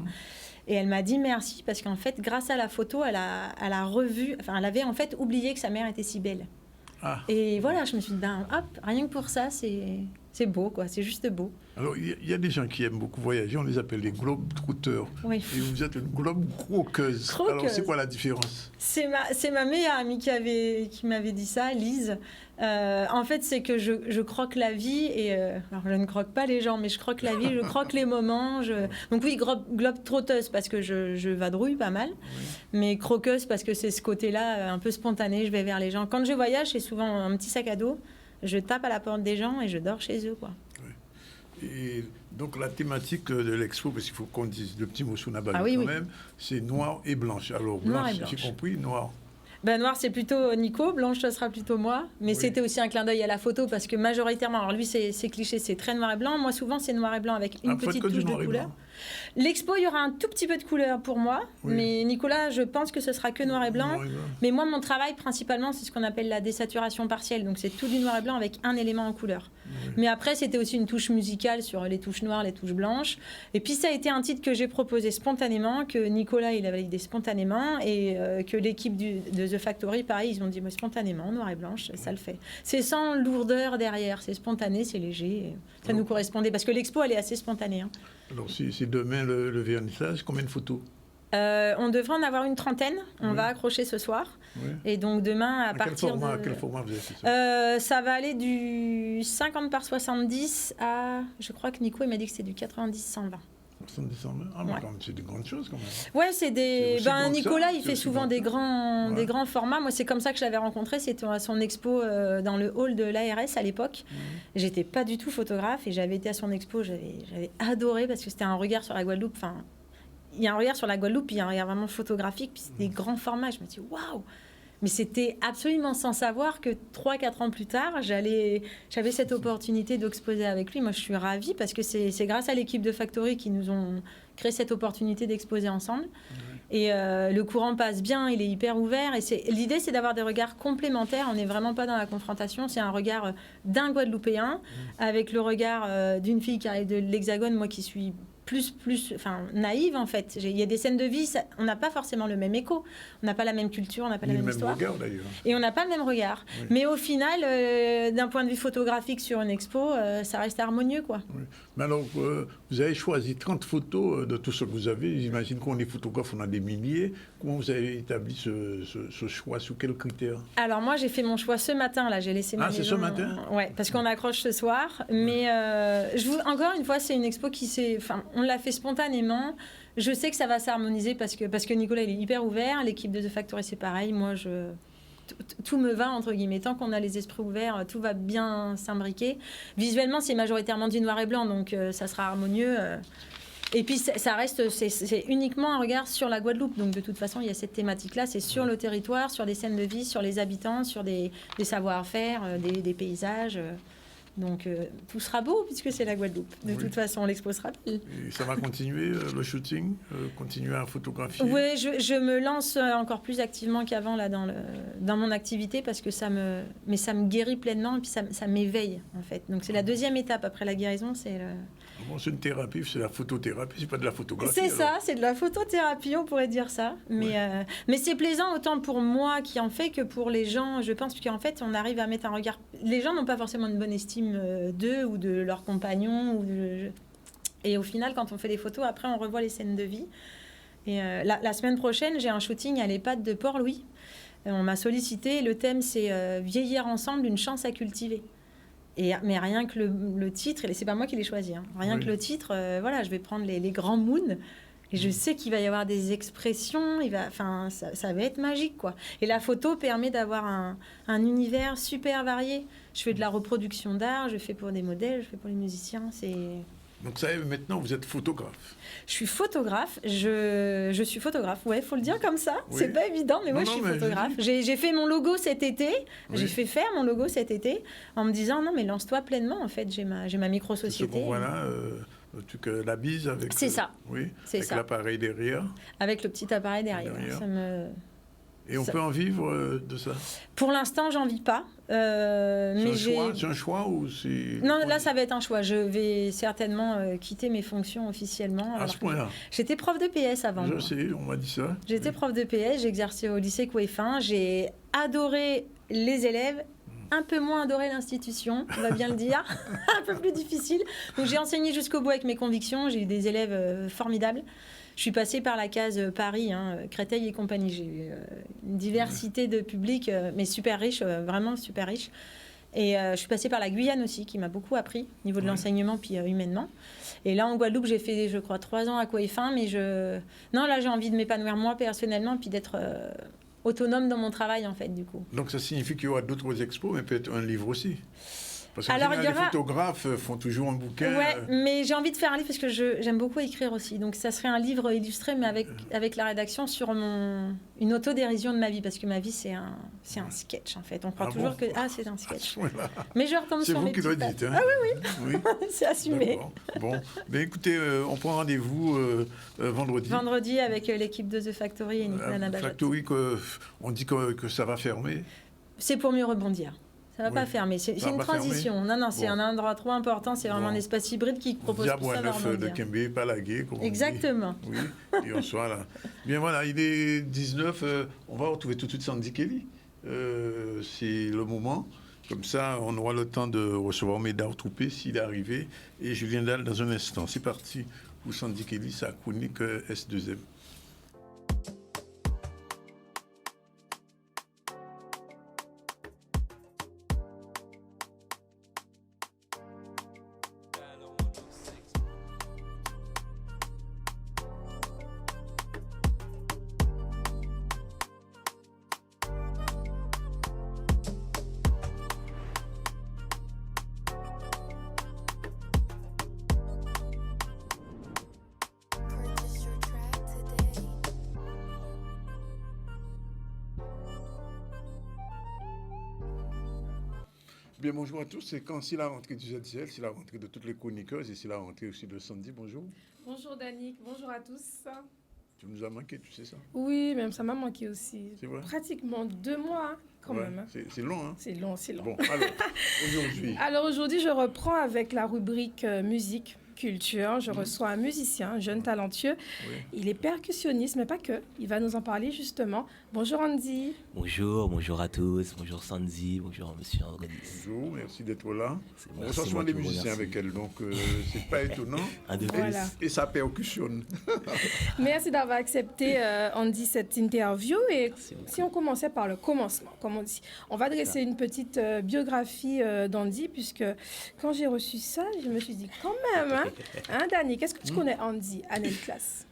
Et elle m'a dit merci parce qu'en fait, grâce à la photo, elle a revu, enfin, elle avait en fait oublié que sa mère était si belle. Ah. Et voilà, je me suis dit, hop, rien que pour ça, c'est beau, quoi. C'est juste beau. Alors, il y a des gens qui aiment beaucoup voyager, on les appelle les globe-trotteurs. Oui. Et vous êtes une globe-croqueuse. Alors, c'est quoi la différence? C'est ma meilleure amie qui m'avait dit ça, Lise. En fait, c'est que je croque la vie et... alors, je ne croque pas les gens, mais je croque la vie, je croque les moments. Donc oui, globe-trotteuse parce que je vadrouille pas mal, mais croqueuse parce que c'est ce côté-là un peu spontané, je vais vers les gens. Quand je voyage, c'est souvent un petit sac à dos, je tape à la porte des gens et je dors chez eux, quoi. Et donc la thématique de l'expo, parce qu'il faut qu'on dise le petit mot sous même, c'est noir et blanche. Alors blanche, j'ai compris, noir. Noir, c'est plutôt Nico. Blanche, ce sera plutôt moi. Mais c'était aussi un clin d'œil à la photo parce que majoritairement, alors lui, c'est cliché, c'est très noir et blanc. Moi, souvent, c'est noir et blanc avec une petite touche de couleur. L'expo, il y aura un tout petit peu de couleur pour moi. Mais Nicolas, je pense que ce sera que noir et blanc. Mais moi, mon travail, principalement, c'est ce qu'on appelle la désaturation partielle. Donc, c'est tout du noir et blanc avec un élément en couleur. Mais après, c'était aussi une touche musicale sur les touches noires, les touches blanches. Et puis, ça a été un titre que j'ai proposé spontanément, que Nicolas, il a validé spontanément, et que l'équipe de The Factory, pareil, ils ont dit spontanément, noir et blanche, ça le fait. C'est sans lourdeur derrière, c'est spontané, c'est léger. Ça nous correspondait, parce que l'expo, elle est assez spontanée. Hein. Alors, c'est demain le vernissage, combien de photos? On devrait en avoir une trentaine. On va accrocher ce soir. Et donc demain, à partir de... Quel format vous avez fait ça? Ça va aller du 50 par 70 à... Je crois que Nico, il m'a dit que c'est du 90-120. 70 c'est des grandes choses quand même. Ouais, c'est des... Nicolas, il fait souvent des grands formats. Moi, c'est comme ça que je l'avais rencontré. C'était à son expo dans le hall de l'ARS à l'époque. J'étais pas du tout photographe et j'avais été à son expo. J'avais adoré parce que c'était un regard sur la Guadeloupe. Enfin, il y a un regard sur la Guadeloupe, puis il y a un regard vraiment photographique, puis c'est des grands formats. Je me dis, waouh! Mais c'était absolument sans savoir que 3-4 ans plus tard, j'avais cette opportunité d'exposer avec lui. Moi, je suis ravie parce que c'est grâce à l'équipe de Factory qui nous ont créé cette opportunité d'exposer ensemble. Et le courant passe bien, il est hyper ouvert. Et l'idée, c'est d'avoir des regards complémentaires. On n'est vraiment pas dans la confrontation. C'est un regard d'un Guadeloupéen avec le regard d'une fille qui arrive de l'Hexagone, moi qui suis plus naïve en fait. Il y a des scènes de vie, on n'a pas forcément le même écho, on n'a pas la même culture, on n'a pas la même histoire. Regard, d'ailleurs. Et on n'a pas le même regard. Oui. Mais au final, d'un point de vue photographique sur une expo, ça reste harmonieux, quoi. Oui. Mais alors, vous avez choisi 30 photos de tout ce que vous avez. J'imagine qu'on est photographe, on a des milliers. Comment vous avez établi ce choix? Sous quels critères? Alors moi, j'ai fait mon choix ce matin. Là, j'ai laissé ma maison. C'est ce matin? Ouais, parce qu'on accroche ce soir. Mais encore une fois, c'est une expo qui s'est... Enfin, on l'a fait spontanément. je sais que ça va s'harmoniser parce que Nicolas, il est hyper ouvert. L'équipe de The Factory, c'est pareil. Moi, tout me va, entre guillemets. Tant qu'on a les esprits ouverts, tout va bien s'imbriquer. Visuellement, c'est majoritairement du noir et blanc, donc ça sera harmonieux. Et puis, ça reste, c'est uniquement un regard sur la Guadeloupe. Donc, de toute façon, il y a cette thématique-là. C'est sur le territoire, sur des scènes de vie, sur les habitants, sur des savoir-faire, des paysages. Donc, tout sera beau puisque c'est la Guadeloupe. De toute façon, l'expo sera belle. Et ça va continuer, le shooting, continuer à photographier? Oui, je me lance encore plus activement qu'avant là, dans mon activité parce que ça me guérit pleinement et puis ça m'éveille, en fait. Donc, c'est la deuxième étape après la guérison, c'est Bon, c'est une thérapie, c'est la photothérapie, c'est pas de la photographie. C'est ça, c'est de la photothérapie, on pourrait dire ça. Mais c'est plaisant autant pour moi qui en fais que pour les gens, je pense, qu'en fait, on arrive à mettre un regard... Les gens n'ont pas forcément une bonne estime d'eux ou de leurs compagnons. Et au final, quand on fait des photos, après, on revoit les scènes de vie. Et la semaine prochaine, j'ai un shooting à l'EHPAD de Port-Louis. On m'a sollicité, le thème, c'est « Vieillir ensemble, une chance à cultiver ». Mais rien que le titre, et c'est pas moi qui l'ai choisi, hein, rien que le titre, voilà, je vais prendre les grands moons, et je sais qu'il va y avoir des expressions, ça va être magique, quoi. Et la photo permet d'avoir un univers super varié. Je fais de la reproduction d'art, je fais pour des modèles, je fais pour les musiciens, Donc ça y est, maintenant, vous êtes photographe. Je suis photographe, je suis photographe, ouais, faut le dire comme ça. Oui. C'est pas évident, mais moi je suis photographe. J'ai fait mon logo cet été, j'ai fait faire mon logo cet été, en me disant non mais lance-toi pleinement, en fait, j'ai ma micro-société. Voilà, la bise avec... C'est ça. Oui, c'est avec ça. L'appareil derrière. Avec le petit appareil derrière. Et on peut en vivre de ça? Pour l'instant, j'en vis pas. C'est un choix ou c'est... Non, là, ça va être un choix. Je vais certainement quitter mes fonctions officiellement. À ce point-là? J'étais prof de PS avant. Je sais, on m'a dit ça. J'étais prof de PS, j'ai exercé au lycée Couéfin. J'ai adoré les élèves, un peu moins adoré l'institution, on va bien le dire. Un peu plus difficile. Donc j'ai enseigné jusqu'au bout avec mes convictions. J'ai eu des élèves formidables. Je suis passée par la case Paris, Créteil et compagnie. J'ai eu une diversité de publics, mais super riche, vraiment super riche. Et je suis passée par la Guyane aussi, qui m'a beaucoup appris au niveau de l'enseignement, puis humainement. Et là, en Guadeloupe, j'ai fait, je crois, 3 ans à Couéfin, mais non, là, j'ai envie de m'épanouir moi personnellement, puis d'être autonome dans mon travail, en fait, du coup. Donc, ça signifie qu'il y aura d'autres expos, mais peut-être un livre aussi? Parce que les photographes font toujours un bouquin. Ouais, mais j'ai envie de faire un livre parce que j'aime beaucoup écrire aussi. Donc, ça serait un livre illustré, mais avec la rédaction sur une autodérision de ma vie. Parce que ma vie, c'est un sketch, en fait. On croit toujours que c'est un sketch. Mais je retombe sur mes petites pattes. C'est vous qui le dites. Ah oui. C'est assumé. Bon, mais écoutez, on prend rendez-vous vendredi. Vendredi avec l'équipe de The Factory et Nicolas Nabajot. Factory, on dit que ça va fermer. C'est pour mieux rebondir. Ça ne va pas fermer. C'est une transition. Non, c'est un endroit trop important. C'est vraiment un espace hybride qui propose tout ça. Diable de Kembe, Palagué, comme exactement. On dit. Oui, et on soit là. Bien voilà, il est 19. On va retrouver tout de suite Sandy Kelly. C'est le moment. Comme ça, on aura le temps de recevoir Médard Troupé s'il est arrivé. Et Julien Dalle dans un instant. C'est parti pour Sandy Kelly, sa chronique S2M. Bien, bonjour à tous. C'est la rentrée du ZCL, c'est la rentrée de toutes les chroniqueuses et c'est la rentrée aussi de Sandy. Bonjour. Bonjour Danick, bonjour à tous. Tu nous as manqué, tu sais ça? Oui, même ça m'a manqué aussi. C'est vrai? Pratiquement 2 mois quand même. Hein. C'est long, hein? C'est long. Bon, alors, aujourd'hui... Alors aujourd'hui, je reprends avec la rubrique musique. Culture, je reçois un musicien, un jeune talentueux. Oui. Il est percussionniste, mais pas que. Il va nous en parler justement. Bonjour Andy. Bonjour à tous. Bonjour Sandy. Bonjour Monsieur Organis. Bonjour, merci d'être là. On reçoit souvent des musiciens avec elle, donc c'est pas étonnant. Voilà. Et ça percussionne. Merci d'avoir accepté Andy cette interview. Et si on commençait par le commencement, comme on dit, on va dresser une petite biographie d'Andy, puisque quand j'ai reçu ça, je me suis dit quand même. Hein, Dani, qu'est-ce que tu connais Andy, année de classe?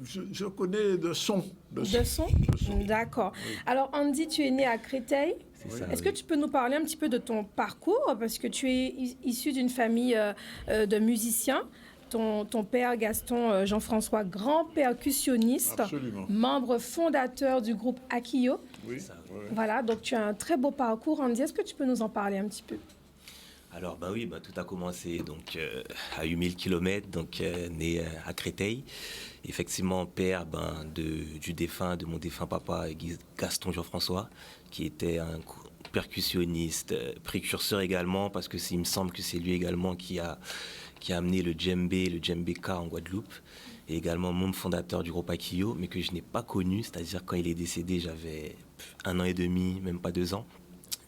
Je connais de son. De son. D'accord. Alors, Andy, tu es né à Créteil. Est-ce que tu peux nous parler un petit peu de ton parcours? Parce que tu es issu d'une famille de musiciens. Ton père, Gaston Jean-François, grand percussionniste, membre fondateur du groupe Akio. Oui. Voilà, donc tu as un très beau parcours. Andy, est-ce que tu peux nous en parler un petit peu? Alors, tout a commencé donc, à 8000 km, donc né à Créteil. Effectivement, père de mon défunt papa, Gaston Jean-François, qui était un percussionniste, précurseur également, parce que il me semble que c'est lui également qui a amené le djembé K en Guadeloupe, et également membre fondateur du groupe Akio, mais que je n'ai pas connu, c'est-à-dire quand il est décédé, j'avais 1 an et demi, même pas 2 ans.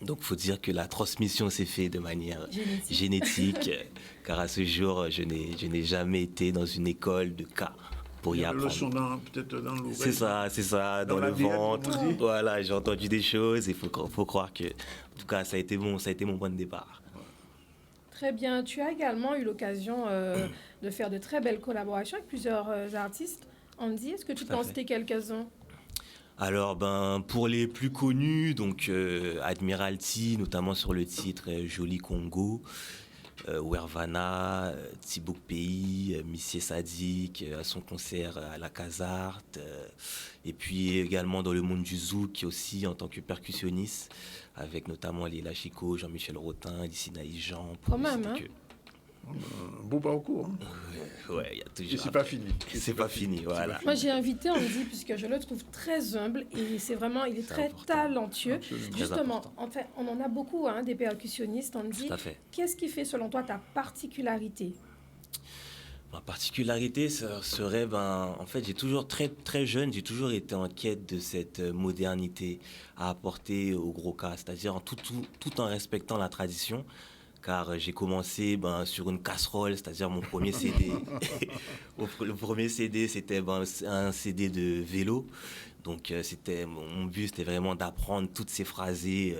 Donc il faut dire que la transmission s'est faite de manière génétique car à ce jour, je n'ai jamais été dans une école de K pour y apprendre. Le son peut-être dans l'oreille. C'est ça, dans le ventre. Voilà, j'ai entendu des choses et il faut croire que, en tout cas, ça a été mon point de départ. Très bien. Tu as également eu l'occasion de faire de très belles collaborations avec plusieurs artistes. Andy, est-ce que tu peux en citer quelques-uns? Alors, pour les plus connus, donc Admiralty, notamment sur le titre Joli Congo, Wervana, Thibaut Pays, Missier Sadik, à son concert à la Casart, et puis également dans le monde du zouk aussi en tant que percussionniste, avec notamment Léla Chico, Jean-Michel Rotin, Dicinaï Jean. Quand même, hein? Un beau parcours. Hein. Ouais, il y a toujours. Et c'est pas fini. C'est pas fini, voilà. Moi, j'ai invité Andy puisque je le trouve très humble et il est très talentueux. Absolument. Justement, en fait, on en a beaucoup, hein, des percussionnistes. Andy, tout à fait. Qu'est-ce qui fait, selon toi, ta particularité? Ma particularité serait, en fait, j'ai toujours très jeune, j'ai toujours été en quête de cette modernité à apporter au gros cas, c'est-à-dire tout en respectant la tradition. Car j'ai commencé sur une casserole, c'est-à-dire mon premier CD. Le premier CD, c'était un CD de vélo. Donc mon but, c'était vraiment d'apprendre toutes ces phrasés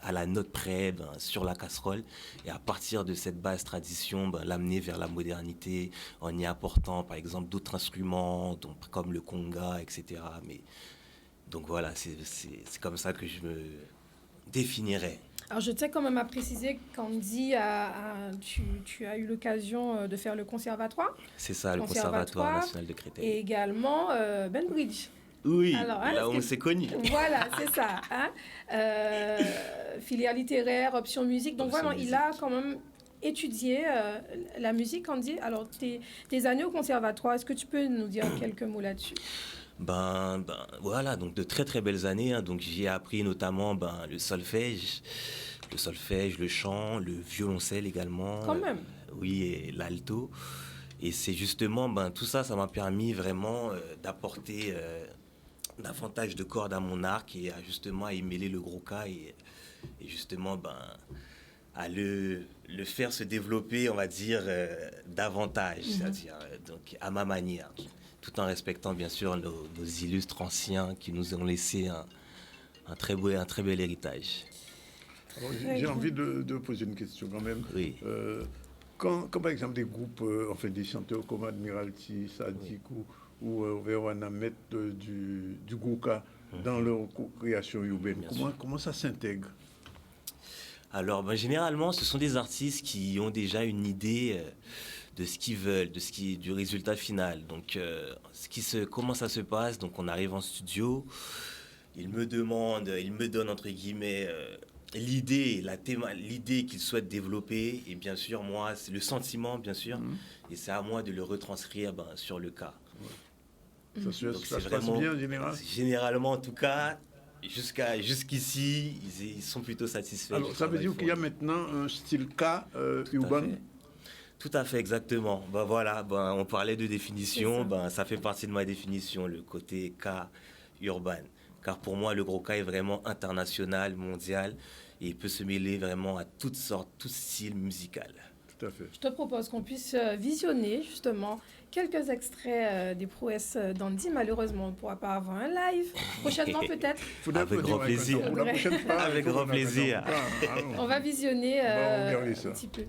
à la note près sur la casserole. Et à partir de cette base tradition, l'amener vers la modernité en y apportant, par exemple, d'autres instruments, comme le conga, etc. Donc voilà, c'est comme ça que je me définirais. Alors, je tiens quand même à préciser qu'Andy, tu as eu l'occasion de faire le conservatoire. C'est ça, le Conservatoire national de Créteil. Et également Benbridge. Oui, alors, là on s'est connus. Voilà, c'est ça. Hein, filière littéraire, option musique. Donc vraiment, il a quand même étudié la musique, Andy. Alors, tes années au conservatoire, est-ce que tu peux nous dire quelques mots là-dessus? Voilà, donc de très belles années. Hein. Donc j'ai appris notamment le solfège, le chant, le violoncelle également. Quand même. Oui, et l'alto. Et c'est justement tout ça m'a permis vraiment d'apporter davantage de cordes à mon arc et justement à y mêler le gros cas et justement à le faire se développer, on va dire, davantage, c'est-à-dire donc à ma manière. Tout en respectant bien sûr nos illustres anciens qui nous ont laissé un très bel héritage. J'ai envie de poser une question quand même. Oui. Quand par exemple des groupes, des chanteurs comme Admiralty, Sadik ou Wervana mettent du Gouka dans leur création urbaine, comment ça s'intègre? Alors généralement ce sont des artistes qui ont déjà une idée de ce qu'ils veulent, du résultat final. Donc, comment ça se passe? Donc, on arrive en studio, il me donne entre guillemets l'idée qu'il souhaite développer, et bien sûr moi, c'est le sentiment bien sûr, et c'est à moi de le retranscrire sur le cas. Ça se passe bien en général? Généralement, en tout cas. Jusqu'ici, ils sont plutôt satisfaits. Alors, ça veut dire qu'il y a maintenant un style K urbain? Tout à fait, exactement. Voilà, on parlait de définition, ça fait partie de ma définition, le côté K urbain. Car pour moi, le gros K est vraiment international, mondial, et il peut se mêler vraiment à toutes sortes, tout style musical. Tout à fait. Je te propose qu'on puisse visionner justement quelques extraits des prouesses d'Andy. Malheureusement, on ne pourra pas avoir un live. Prochainement, peut-être. Avec grand plaisir. Avec grand plaisir. On va visionner un petit peu.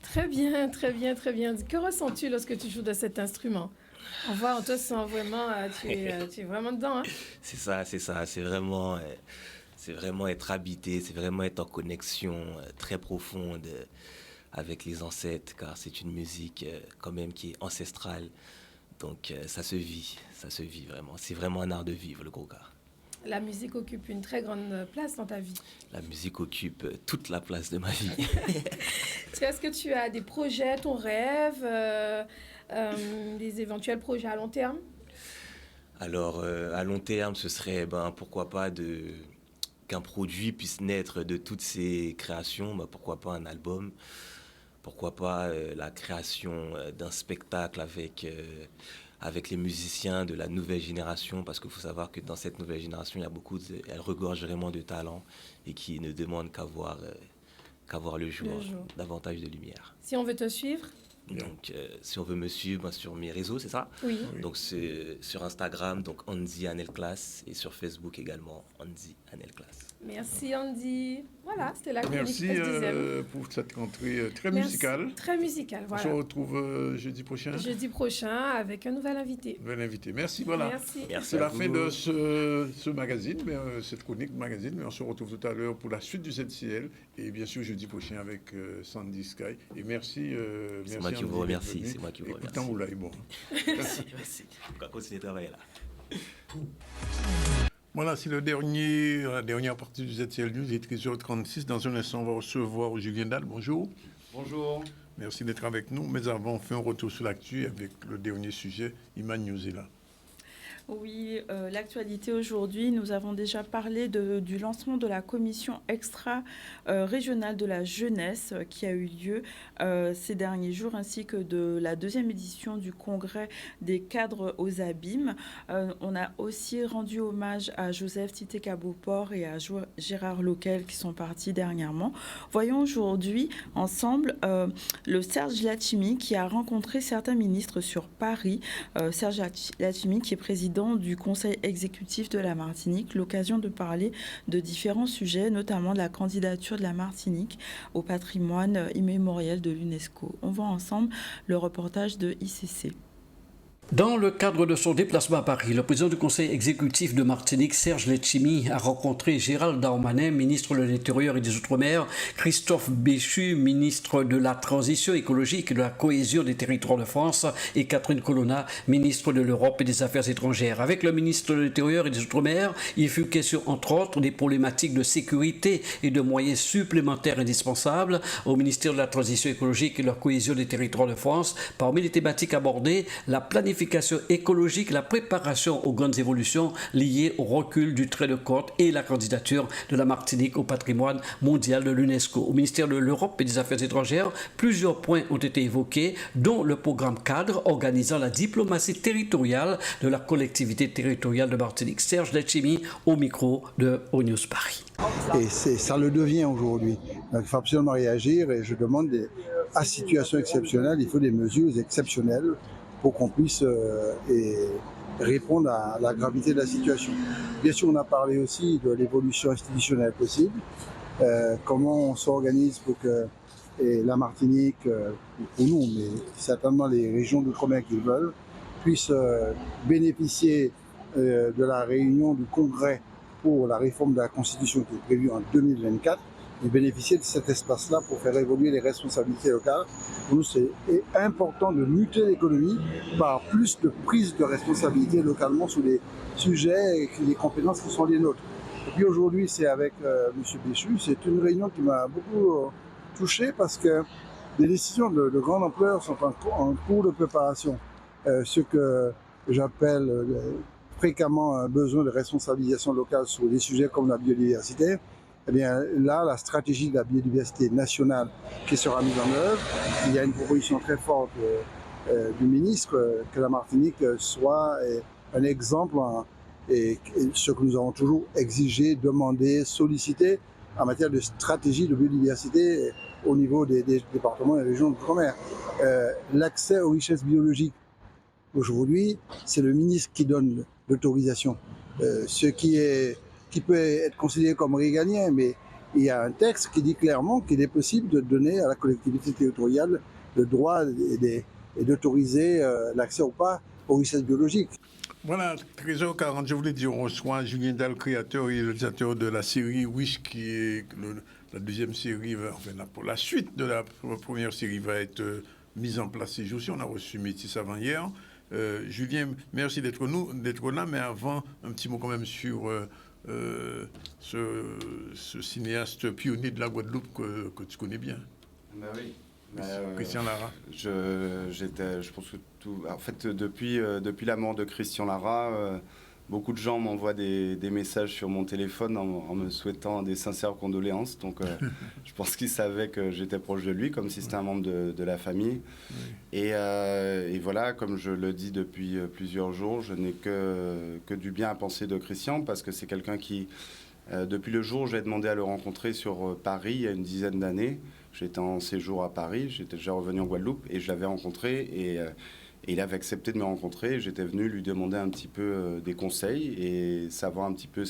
Très bien, très bien, très bien. Que ressens-tu lorsque tu joues de cet instrument? On voit, on te sent vraiment, tu es vraiment dedans. Hein? C'est ça. C'est vraiment être habité, c'est vraiment être en connexion très profonde avec les ancêtres, car c'est une musique quand même qui est ancestrale. Donc ça se vit vraiment. C'est vraiment un art de vivre, le Grouka. La musique occupe une très grande place dans ta vie. La musique occupe toute la place de ma vie. Est-ce que tu as des projets, ton rêve, des éventuels projets à long terme? Alors, à long terme, ce serait, pourquoi pas qu'un produit puisse naître de toutes ces créations. Pourquoi pas un album? Pourquoi pas la création d'un spectacle avec les musiciens de la nouvelle génération, parce qu'il faut savoir que dans cette nouvelle génération, il y a elle regorge vraiment de talent et qui ne demande qu'à voir le jour, davantage de lumière. Si on veut te suivre? Donc, si on veut me suivre sur mes réseaux, c'est ça? Oui. Donc, c'est sur Instagram, donc Andy Anel Class, et sur Facebook également, Andy Anel Class. Merci Andy. Voilà, c'était la chronique. Merci pour cette rentrée très musicale. Très musicale, voilà. On se retrouve jeudi prochain. Jeudi prochain avec un nouvel invité. Merci, voilà. Merci. C'est la fin de ce magazine, cette chronique magazine, mais on se retrouve tout à l'heure pour la suite du ZCL et bien sûr jeudi prochain avec Sandy Sky. Et merci. C'est moi qui vous remercie. C'est moi qui vous remercie. Vous l'avez bon. Merci. On va continuer de travailler là. Voilà, c'est la dernière partie du ZCL News, il est 13h36. Dans un instant, on va recevoir Julien Dalle. Bonjour. Bonjour. Merci d'être avec nous. Mais avant, on fait un retour sur l'actu avec le dernier sujet. Iman News est là. Oui, l'actualité aujourd'hui, nous avons déjà parlé du lancement de la commission extra-régionale de la jeunesse qui a eu lieu ces derniers jours, ainsi que de la deuxième édition du congrès des cadres aux abîmes. On a aussi rendu hommage à Joseph Tite-Kabopor et à Gérard Loquel qui sont partis dernièrement. Voyons aujourd'hui ensemble le Serge Letchimy qui a rencontré certains ministres sur Paris. Serge Letchimy qui est président du Conseil exécutif de la Martinique, l'occasion de parler de différents sujets, notamment de la candidature de la Martinique au patrimoine immémorial de l'UNESCO. On voit ensemble le reportage de ICC. Dans le cadre de son déplacement à Paris, le président du Conseil exécutif de Martinique, Serge Letchimy, a rencontré Gérald Darmanin, ministre de l'Intérieur et des Outre-mer, Christophe Béchu, ministre de la Transition écologique et de la cohésion des territoires de France, et Catherine Colonna, ministre de l'Europe et des Affaires étrangères. Avec le ministre de l'Intérieur et des Outre-mer, il fut question, entre autres, des problématiques de sécurité et de moyens supplémentaires indispensables au ministère de la Transition écologique et de la cohésion des territoires de France. Parmi les thématiques abordées, la planification écologique, la préparation aux grandes évolutions liées au recul du trait de côte et la candidature de la Martinique au patrimoine mondial de l'UNESCO. Au ministère de l'Europe et des Affaires étrangères, plusieurs points ont été évoqués, dont le programme cadre organisant la diplomatie territoriale de la collectivité territoriale de Martinique. Serge Letchimy au micro de ONews Paris. Et ça le devient aujourd'hui. Donc il faut absolument réagir et je demande à situation exceptionnelle, il faut des mesures exceptionnelles pour qu'on puisse répondre à la gravité de la situation. Bien sûr, on a parlé aussi de l'évolution institutionnelle possible, comment on s'organise pour que la Martinique, pour nous, mais certainement les régions d'outre-mer qui veulent, puissent bénéficier de la réunion du Congrès pour la réforme de la Constitution qui est prévue en 2024, et bénéficier de cet espace-là pour faire évoluer les responsabilités locales. Pour nous, c'est important de muter l'économie par plus de prise de responsabilité localement sur les sujets et les compétences qui sont les nôtres. Et puis aujourd'hui, c'est avec M. Béchu. C'est une réunion qui m'a beaucoup touché parce que des décisions de grande ampleur sont en cours de préparation. Ce que j'appelle fréquemment un besoin de responsabilisation locale sur des sujets comme la biodiversité. Eh bien, là, la stratégie de la biodiversité nationale qui sera mise en œuvre, il y a une proposition très forte du ministre que la Martinique soit un exemple et ce que nous avons toujours exigé, demandé, sollicité en matière de stratégie de biodiversité au niveau des départements et régions d'outre-mer. L'accès aux richesses biologiques, aujourd'hui, c'est le ministre qui donne l'autorisation. Ce qui peut être considéré comme régalien, mais il y a un texte qui dit clairement qu'il est possible de donner à la collectivité territoriale le droit et d'autoriser l'accès ou pas aux richesses biologiques. Voilà, 13h40, je voulais dire, on reçoit Julien Dalle, créateur et réalisateur de la série Wish, qui est la deuxième série, enfin la suite de la première série va être mise en place ces jours-ci. On a reçu Métis avant hier. Julien, merci d'être là, mais avant, un petit mot quand même sur ce cinéaste pionnier de la Guadeloupe que tu connais bien. Ben oui. Christian Lara. Je pense que en fait, depuis la mort de Christian Lara, beaucoup de gens m'envoient des messages sur mon téléphone en me souhaitant des sincères condoléances. Donc, je pense qu'ils savaient que j'étais proche de lui, comme si c'était un membre de la famille. Oui. Et voilà, comme je le dis depuis plusieurs jours, je n'ai que du bien à penser de Christian, parce que c'est quelqu'un qui, depuis le jour où j'ai demandé à le rencontrer sur Paris, il y a une dizaine d'années, j'étais en séjour à Paris, j'étais déjà revenu en Guadeloupe, et je l'avais rencontré, et il avait accepté de me rencontrer. J'étais venu lui demander un petit peu des conseils et savoir un petit peu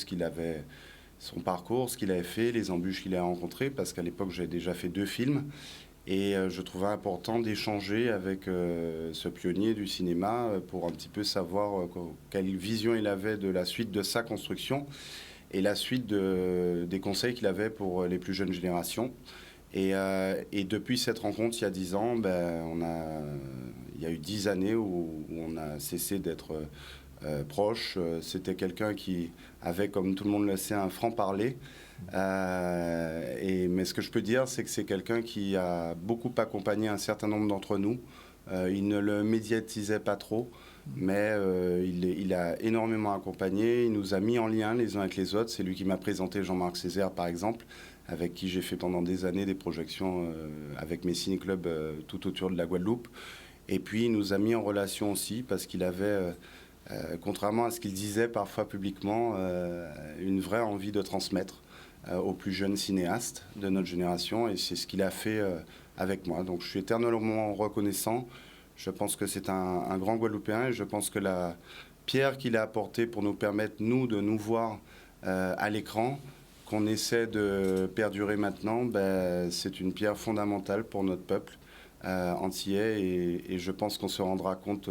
son parcours, ce qu'il avait fait, les embûches qu'il a rencontrées, parce qu'à l'époque, j'avais déjà fait 2 films. Et je trouvais important d'échanger avec ce pionnier du cinéma pour un petit peu savoir quelle vision il avait de la suite de sa construction et la suite des conseils qu'il avait pour les plus jeunes générations. Et depuis cette rencontre, il y a 10 ans, il y a eu 10 années où on a cessé d'être proches. C'était quelqu'un qui avait, comme tout le monde le sait, un franc-parler. Mais ce que je peux dire, c'est que c'est quelqu'un qui a beaucoup accompagné un certain nombre d'entre nous. Il ne le médiatisait pas trop, mais il a énormément accompagné. Il nous a mis en lien les uns avec les autres. C'est lui qui m'a présenté Jean-Marc Césaire, par exemple, avec qui j'ai fait pendant des années des projections avec mes ciné-clubs tout autour de la Guadeloupe. Et puis, il nous a mis en relation aussi parce qu'il avait, contrairement à ce qu'il disait parfois publiquement, une vraie envie de transmettre aux plus jeunes cinéastes de notre génération. Et c'est ce qu'il a fait avec moi. Donc, je suis éternellement reconnaissant. Je pense que c'est un grand Guadeloupéen et je pense que la pierre qu'il a apportée pour nous permettre, nous, de nous voir à l'écran, qu'on essaie de perdurer maintenant, c'est une pierre fondamentale pour notre peuple antillais et je pense qu'on se rendra compte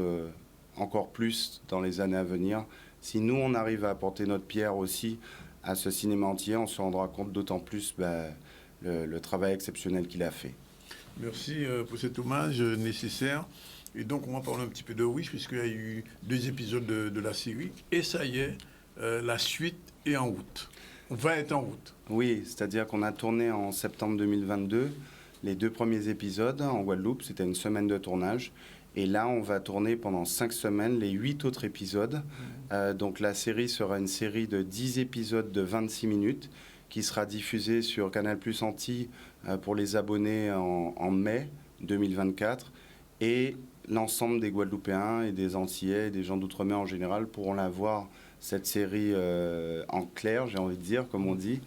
encore plus dans les années à venir. Si nous, on arrive à apporter notre pierre aussi à ce cinéma antillais, on se rendra compte d'autant plus le travail exceptionnel qu'il a fait. Merci pour cet hommage nécessaire. Et donc, on va parler un petit peu de Wish, puisqu'il y a eu 2 épisodes de la série. Et ça y est, la suite est en route. On va être en route. Oui, c'est-à-dire qu'on a tourné en septembre 2022 les 2 premiers épisodes en Guadeloupe. C'était une semaine de tournage. Et là, on va tourner pendant 5 semaines les 8 autres épisodes. Donc la série sera une série de 10 épisodes de 26 minutes qui sera diffusée sur Canal+ Antilles pour les abonnés en mai 2024. Et l'ensemble des Guadeloupéens et des Antillais et des gens d'outre-mer en général pourront la voir, cette série en clair, j'ai envie de dire, comme on dit,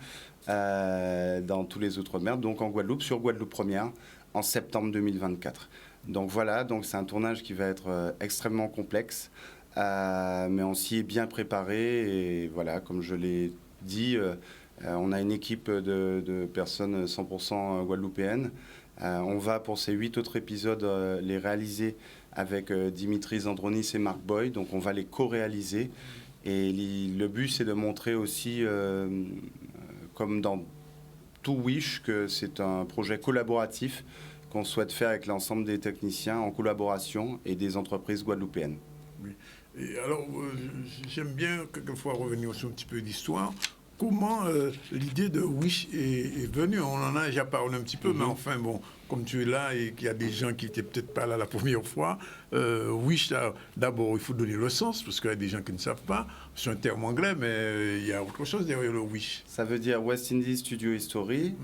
dans tous les Outre-mer, donc en Guadeloupe, sur Guadeloupe Première, en septembre 2024. Donc voilà, donc c'est un tournage qui va être extrêmement complexe, mais on s'y est bien préparé. Et voilà, comme je l'ai dit, on a une équipe de personnes 100% guadeloupéennes. On va, pour ces 8 autres épisodes, les réaliser avec Dimitri Zandronis et Marc Boy. Donc on va les co-réaliser. Et le but, c'est de montrer aussi, comme dans tout Wish, que c'est un projet collaboratif qu'on souhaite faire avec l'ensemble des techniciens en collaboration et des entreprises guadeloupéennes. Oui. Et alors, j'aime bien quelquefois revenir sur un petit peu d'histoire. Comment l'idée de Wish est venue? On en a déjà parlé un petit peu, mais enfin, bon, comme tu es là et qu'il y a des gens qui n'étaient peut-être pas là la première fois, Wish, d'abord, il faut donner le sens, parce qu'il y a des gens qui ne savent pas. C'est un terme anglais, mais il y a autre chose derrière le Wish. Ça veut dire West Indies Studio History.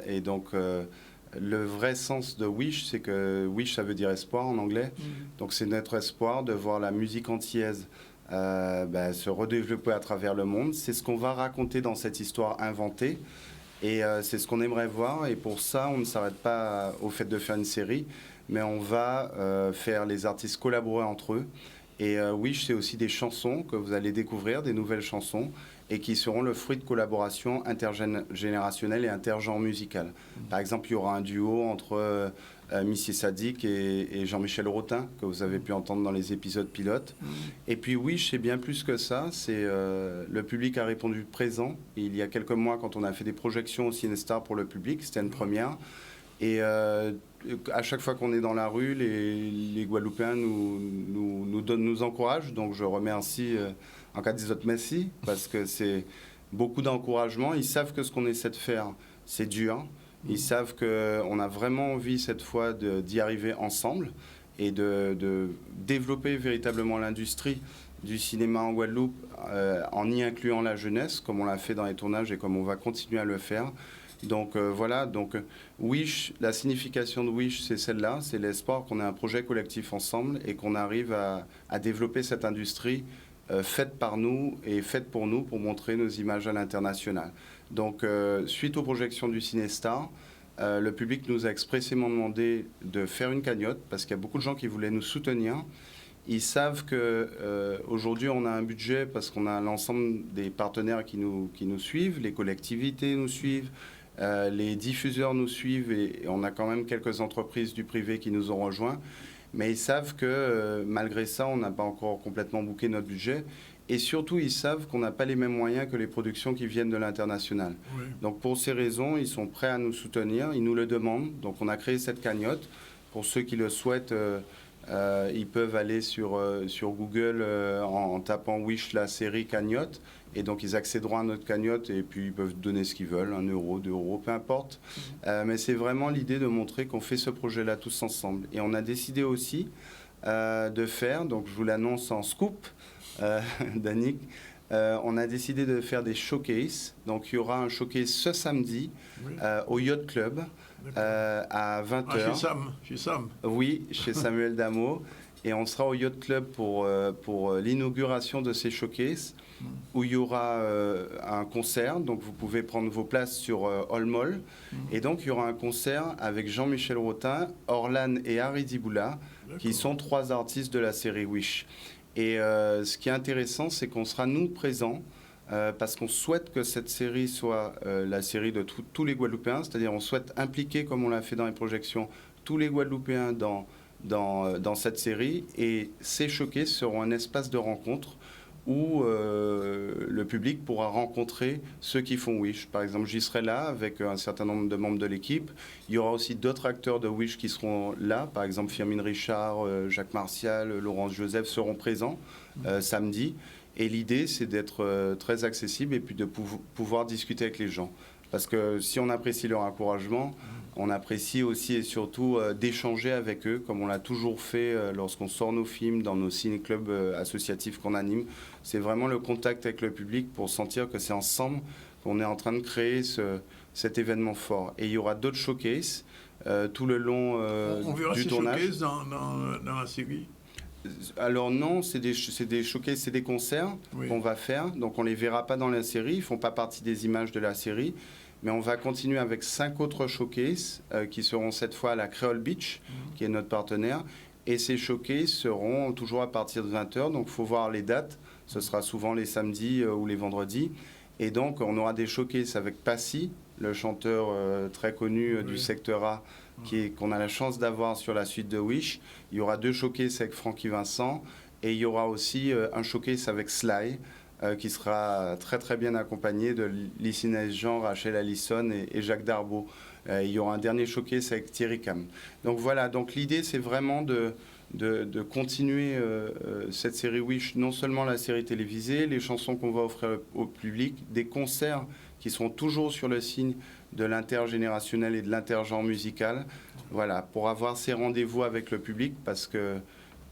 Et donc, le vrai sens de Wish, c'est que Wish, ça veut dire espoir en anglais. Donc, c'est notre espoir de voir la musique antillaise se redévelopper à travers le monde. C'est ce qu'on va raconter dans cette histoire inventée et c'est ce qu'on aimerait voir. Et pour ça, on ne s'arrête pas au fait de faire une série, mais on va faire les artistes collaborer entre eux Et Wish, c'est aussi des chansons que vous allez découvrir, des nouvelles chansons, et qui seront le fruit de collaboration intergénérationnelle et intergenre musical. Par exemple, il y aura un duo entre Missy Sadiq et Jean-Michel Rotin, que vous avez pu entendre dans les épisodes pilotes. Et puis Wish, c'est bien plus que ça. C'est le public a répondu présent. Et il y a quelques mois, quand on a fait des projections au Cinestar pour le public, c'était une première. Et à chaque fois qu'on est dans la rue, les Guadeloupéens nous encouragent. Donc je remercie en cas des autres merci, parce que c'est beaucoup d'encouragement. Ils savent que ce qu'on essaie de faire, c'est dur. Ils savent qu'on a vraiment envie cette fois d'y arriver ensemble et de développer véritablement l'industrie du cinéma en Guadeloupe en y incluant la jeunesse, comme on l'a fait dans les tournages et comme on va continuer à le faire. Donc voilà, donc Wish, la signification de Wish, c'est celle-là, c'est l'espoir qu'on ait un projet collectif ensemble et qu'on arrive à développer cette industrie faite par nous et faite pour nous, pour montrer nos images à l'international. Donc suite aux projections du Cinestar, le public nous a expressément demandé de faire une cagnotte, parce qu'il y a beaucoup de gens qui voulaient nous soutenir. Ils savent qu'aujourd'hui, on a un budget parce qu'on a l'ensemble des partenaires qui nous suivent, les collectivités nous suivent, les diffuseurs nous suivent, et on a quand même quelques entreprises du privé qui nous ont rejoints. Mais ils savent que malgré ça, on n'a pas encore complètement bouclé notre budget. Et surtout, ils savent qu'on n'a pas les mêmes moyens que les productions qui viennent de l'international. Oui. Donc pour ces raisons, ils sont prêts à nous soutenir, ils nous le demandent. Donc on a créé cette cagnotte. Pour ceux qui le souhaitent, ils peuvent aller sur Google en tapant Wish la série cagnotte. Et donc ils accéderont à notre cagnotte et puis ils peuvent donner ce qu'ils veulent, 1 euro, 2 euros, peu importe. Mais c'est vraiment l'idée de montrer qu'on fait ce projet-là tous ensemble. Et on a décidé aussi de faire, donc je vous l'annonce en scoop, Danick, on a décidé de faire des showcases. Donc il y aura un showcase ce samedi au Yacht Club à 20h. Ah, chez Sam. Oui, chez Samuel Damo. Et on sera au Yacht Club pour l'inauguration de ces showcases, où il y aura un concert. Donc vous pouvez prendre vos places sur All Mall. Et donc il y aura un concert avec Jean-Michel Rotin, Orlan et Harry Diboula, qui sont 3 artistes de la série Wish. Et ce qui est intéressant, c'est qu'on sera nous présents, parce qu'on souhaite que cette série soit la série de tous les Guadeloupéens, c'est-à-dire on souhaite impliquer, comme on l'a fait dans les projections, tous les Guadeloupéens dans cette série. Et ces showcases seront un espace de rencontre où le public pourra rencontrer ceux qui font Wish. Par exemple, j'y serai là avec un certain nombre de membres de l'équipe. Il y aura aussi d'autres acteurs de Wish qui seront là. Par exemple, Firmin Richard, Jacques Martial, Laurence Joseph seront présents samedi. Et l'idée, c'est d'être très accessible et puis de pouvoir discuter avec les gens. Parce que si on apprécie leur encouragement, on apprécie aussi et surtout d'échanger avec eux, comme on l'a toujours fait lorsqu'on sort nos films dans nos ciné-clubs associatifs qu'on anime. C'est vraiment le contact avec le public pour sentir que c'est ensemble qu'on est en train de créer cet événement fort. Et il y aura d'autres showcases tout le long du tournage. On verra ces showcases dans la série? Alors non, c'est des showcases, c'est des concerts qu'on va faire. Donc on ne les verra pas dans la série, ils ne font pas partie des images de la série. Mais on va continuer avec 5 autres showcases qui seront cette fois à la Creole Beach, qui est notre partenaire. Et ces showcases seront toujours à partir de 20h, donc il faut voir les dates. Ce sera souvent les samedis ou les vendredis. Et donc on aura des showcases avec Passy, le chanteur très connu du secteur A, qu'on a la chance d'avoir sur la suite de Wish. Il y aura 2 showcases avec Francky Vincent. Et il y aura aussi un showcase avec Sly, qui sera très très bien accompagné de Lycine Jean, Rachel Allison et Jacques Darbo. Il y aura un dernier showcase avec Thierry Cam. Donc voilà, donc l'idée c'est vraiment de continuer cette série Wish, non seulement la série télévisée, les chansons qu'on va offrir au public, des concerts qui seront toujours sur le signe de l'intergénérationnel et de l'intergenre musical. Voilà, pour avoir ces rendez-vous avec le public, parce que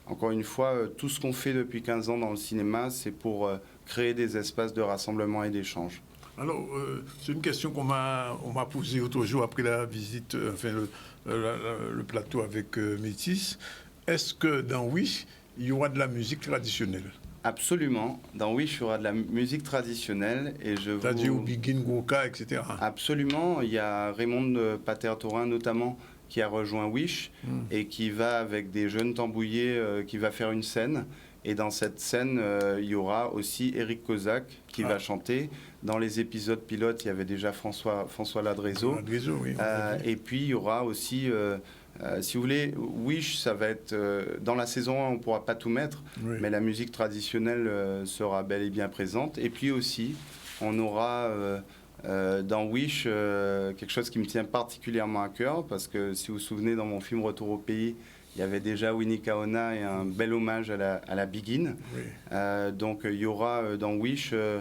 encore une fois, tout ce qu'on fait depuis 15 ans dans le cinéma, c'est pour créer des espaces de rassemblement et d'échange. Alors, c'est une question qu'on m'a posée l'autre jour après la visite, le plateau avec Métis. Est-ce que dans Wish, il y aura de la musique traditionnelle? Absolument. Dans Wish, il y aura de la musique traditionnelle. C'est-à-dire Begin Goka, etc. Absolument. Il y a Raymond Pater-Taurin notamment, qui a rejoint Wish et qui va avec des jeunes tambouillés, qui va faire une scène. Et dans cette scène, il y aura aussi Éric Kozak qui va chanter. Dans les épisodes pilotes, il y avait déjà François Ladrézeau. Et puis, il y aura aussi, si vous voulez, Wish, ça va être... dans la saison 1, on ne pourra pas tout mettre, mais la musique traditionnelle sera bel et bien présente. Et puis aussi, on aura... dans Wish, quelque chose qui me tient particulièrement à cœur, parce que si vous vous souvenez, dans mon film Retour au pays, il y avait déjà Winnie Kaona et un bel hommage à la Begin. Donc il y aura dans Wish, je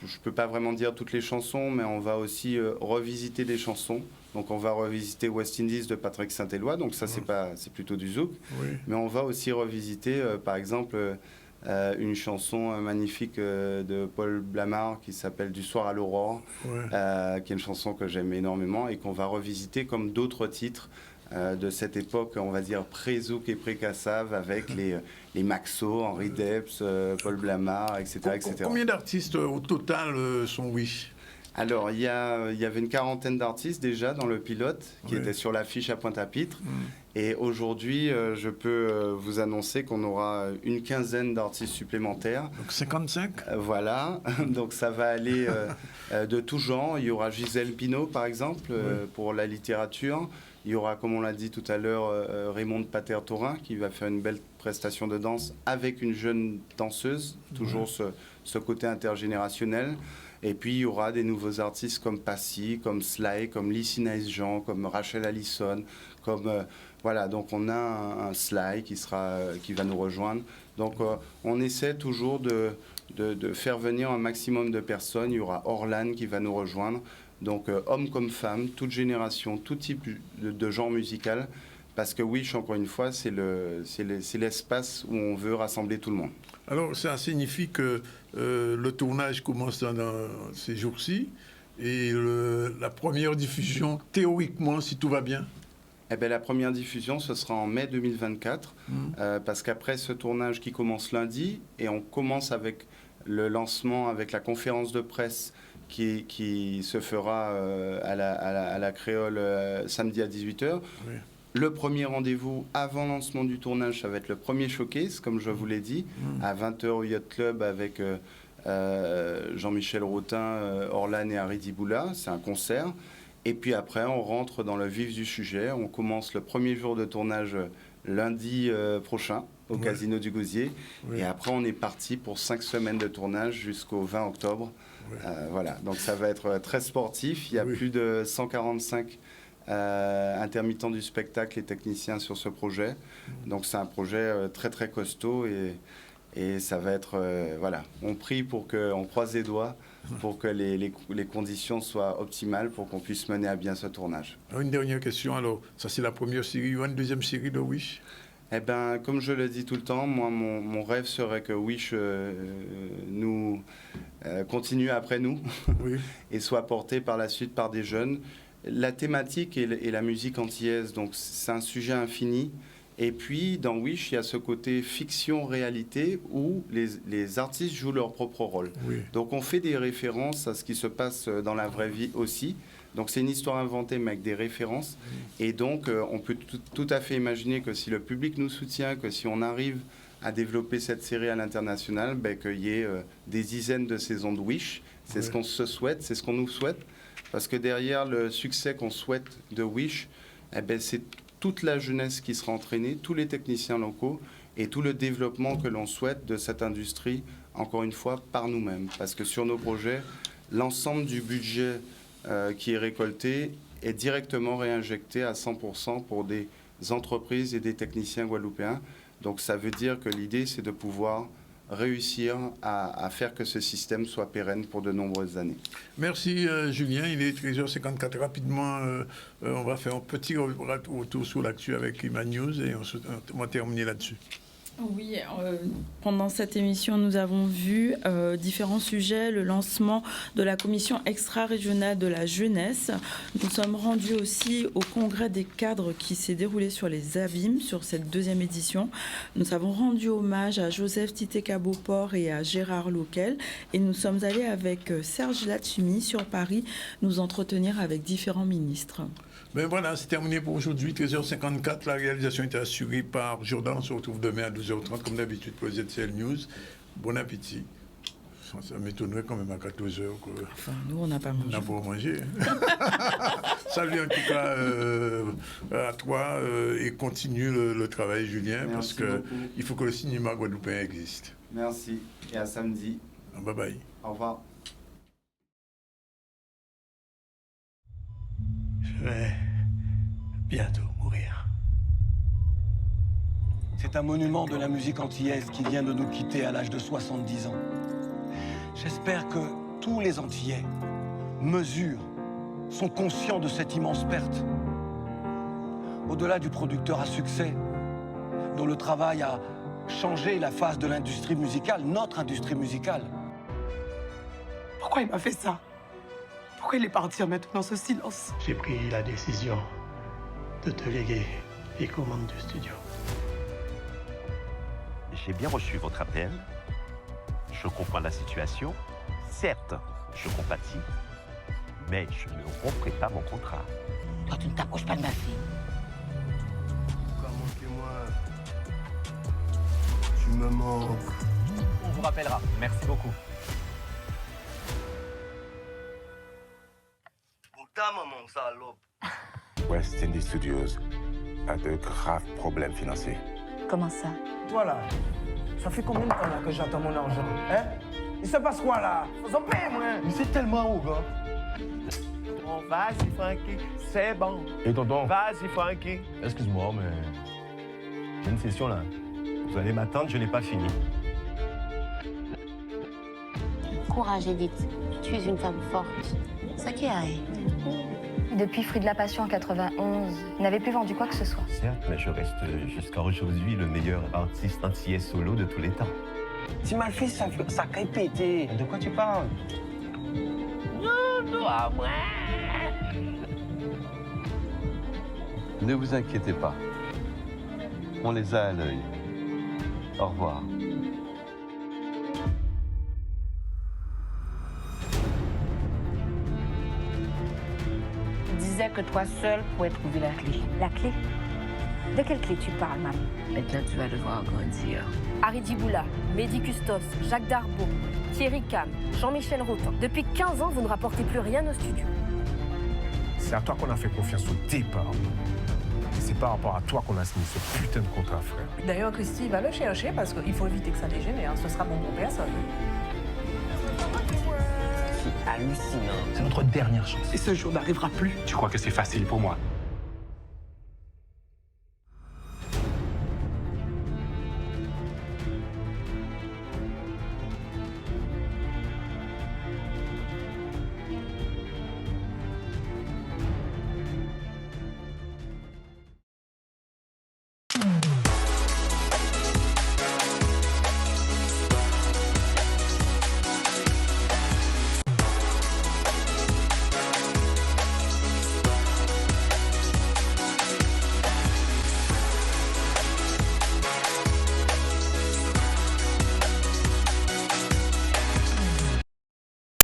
ne peux pas vraiment dire toutes les chansons, mais on va aussi revisiter des chansons. Donc on va revisiter West Indies de Patrick Saint-Éloi, donc ça c'est plutôt du zouk. Mais on va aussi revisiter par exemple une chanson magnifique de Paul Blamard qui s'appelle Du soir à l'aurore, qui est une chanson que j'aime énormément et qu'on va revisiter comme d'autres titres de cette époque, on va dire pré-zouk et pré-Kassav, avec les Maxo, Henri Depps, Paul Blamard, etc. Combien d'artistes au total sont Wish? Alors, il y avait une quarantaine d'artistes déjà dans le pilote qui étaient sur l'affiche à Pointe-à-Pitre. Et aujourd'hui, je peux vous annoncer qu'on aura une quinzaine d'artistes supplémentaires. Donc 55 Voilà, donc ça va aller de tout genre. Il y aura Gisèle Pinault, par exemple, pour la littérature. Il y aura, comme on l'a dit tout à l'heure, Raymond Pater-Thorin qui va faire une belle prestation de danse avec une jeune danseuse, toujours ce côté intergénérationnel. Et puis il y aura des nouveaux artistes comme Passy, comme Sly, comme Lissy Nice Jean, comme Rachel Allison, comme voilà. Donc on a un Sly qui va nous rejoindre. Donc on essaie toujours de faire venir un maximum de personnes. Il y aura Orlan qui va nous rejoindre. Donc hommes comme femmes, toute génération, tout type de genre musical. Parce que Wish, encore une fois, c'est l'espace où on veut rassembler tout le monde. Alors, ça signifie que le tournage commence dans ces jours-ci et la première diffusion, théoriquement, si tout va bien? Eh bien, la première diffusion, ce sera en mai 2024, parce qu'après ce tournage qui commence lundi, et on commence avec le lancement, avec la conférence de presse qui se fera à la Créole samedi à 18h. Le premier rendez-vous avant lancement du tournage, ça va être le premier showcase, comme je vous l'ai dit, à 20h au Yacht Club avec Jean-Michel Routin, Orlan et Harry Diboula. C'est un concert. Et puis après, on rentre dans le vif du sujet. On commence le premier jour de tournage lundi prochain au Casino du Gosier. Et après, on est parti pour 5 semaines de tournage jusqu'au 20 octobre. Voilà, donc ça va être très sportif. Il y a plus de 145 intermittents du spectacle et techniciens sur ce projet. Donc c'est un projet très très costaud et ça va être voilà, on prie pour qu'on croise les doigts pour que les conditions soient optimales pour qu'on puisse mener à bien ce tournage. Une dernière question, alors ça c'est la première série, il y aura une deuxième série de Wish? Eh bien, comme je le dis tout le temps, moi, mon rêve serait que Wish nous continue après nous et soit porté par la suite par des jeunes. La thématique et la musique antillaise, donc c'est un sujet infini. Et puis, dans Wish, il y a ce côté fiction-réalité où les artistes jouent leur propre rôle. Donc, on fait des références à ce qui se passe dans la vraie vie aussi. Donc, c'est une histoire inventée, mais avec des références. Et donc, on peut tout à fait imaginer que si le public nous soutient, que si on arrive à développer cette série à l'international, qu'il y ait des dizaines de saisons de Wish. C'est ce qu'on se souhaite, c'est ce qu'on nous souhaite. Parce que derrière le succès qu'on souhaite de Wish, c'est toute la jeunesse qui sera entraînée, tous les techniciens locaux et tout le développement que l'on souhaite de cette industrie, encore une fois, par nous-mêmes. Parce que sur nos projets, l'ensemble du budget qui est récolté est directement réinjecté à 100% pour des entreprises et des techniciens guadeloupéens. Donc ça veut dire que l'idée, c'est de pouvoir réussir à faire que ce système soit pérenne pour de nombreuses années. Merci Julien, il est 13h54. Rapidement, on va faire un petit retour sur l'actu avec Iman News et on va terminer là-dessus. Oui, pendant cette émission, nous avons vu différents sujets, le lancement de la commission extra-régionale de la jeunesse. Nous sommes rendus aussi au congrès des cadres qui s'est déroulé sur les abîmes, sur cette deuxième édition. Nous avons rendu hommage à Joseph Tite-Caboport et à Gérard Loquel. Et nous sommes allés avec Serge Latchimi sur Paris nous entretenir avec différents ministres. Ben voilà, c'est terminé pour aujourd'hui, 13h54. La réalisation était assurée par Jordan. On se retrouve demain à 12h30, comme d'habitude, pour les ZCL News. Bon appétit. Ça m'étonnerait quand même à 14h. Enfin, nous, on n'a pas mangé. On n'a pas mangé. Salut en tout cas à toi et continue le travail, Julien, parce qu'il faut que le cinéma guadeloupéen existe. Merci et à samedi. Bye bye. Au revoir. Je vais bientôt mourir. C'est un monument de la musique antillaise qui vient de nous quitter à l'âge de 70 ans. J'espère que tous les Antillais mesurent, sont conscients de cette immense perte. Au-delà du producteur à succès, dont le travail a changé la face de l'industrie musicale, notre industrie musicale. Pourquoi il m'a fait ça? Pourquoi il est parti en mettant dans ce silence? J'ai pris la décision de te léguer les commandes du studio. J'ai bien reçu votre appel. Je comprends la situation. Certes, je compatis, mais je ne romprai pas mon contrat. Toi, tu ne t'approches pas de ma fille. Manquez-moi. Tu me manques. On vous rappellera. Merci beaucoup. Mon salope. West Indies Studios a de graves problèmes financiers. Comment ça? Toi là, ça fait combien de temps là que j'attends mon argent, hein? Il se passe quoi là? Faut en payer moi. Mais c'est tellement haut, gars. Bon, vas-y, Frankie, c'est bon. Et tonton? Vas-y, Frankie. Excuse-moi, mais j'ai une session là. Vous allez m'attendre, je n'ai pas fini. Courage, Edith. Tu es une femme forte. Ça qui arrive. Depuis Fruit de la Passion en 91, il n'avait plus vendu quoi que ce soit. Certes, mais je reste jusqu'à aujourd'hui le meilleur artiste antillais solo de tous les temps. Si ma fille, ça a pété. De quoi tu parles? Non, toi, moi. Ne vous inquiétez pas. On les a à l'œil. Au revoir. Il disait que toi seul pourrais trouver la clé. La clé? De quelle clé tu parles, maman? Maintenant, tu vas devoir grandir. Harry Diboula, Mehdi Custos, Jacques Darbo, Thierry Cam, Jean-Michel Rotin. Depuis 15 ans, vous ne rapportez plus rien au studio. C'est à toi qu'on a fait confiance au départ. Et c'est par rapport à toi qu'on a signé ce putain de contrat, frère. D'ailleurs, Christy va le chercher parce qu'il faut éviter que ça dégénère. Ce sera bon pour personne. C'est hallucinant. C'est notre dernière chance. Et ce jour n'arrivera plus. Tu crois que c'est facile pour moi?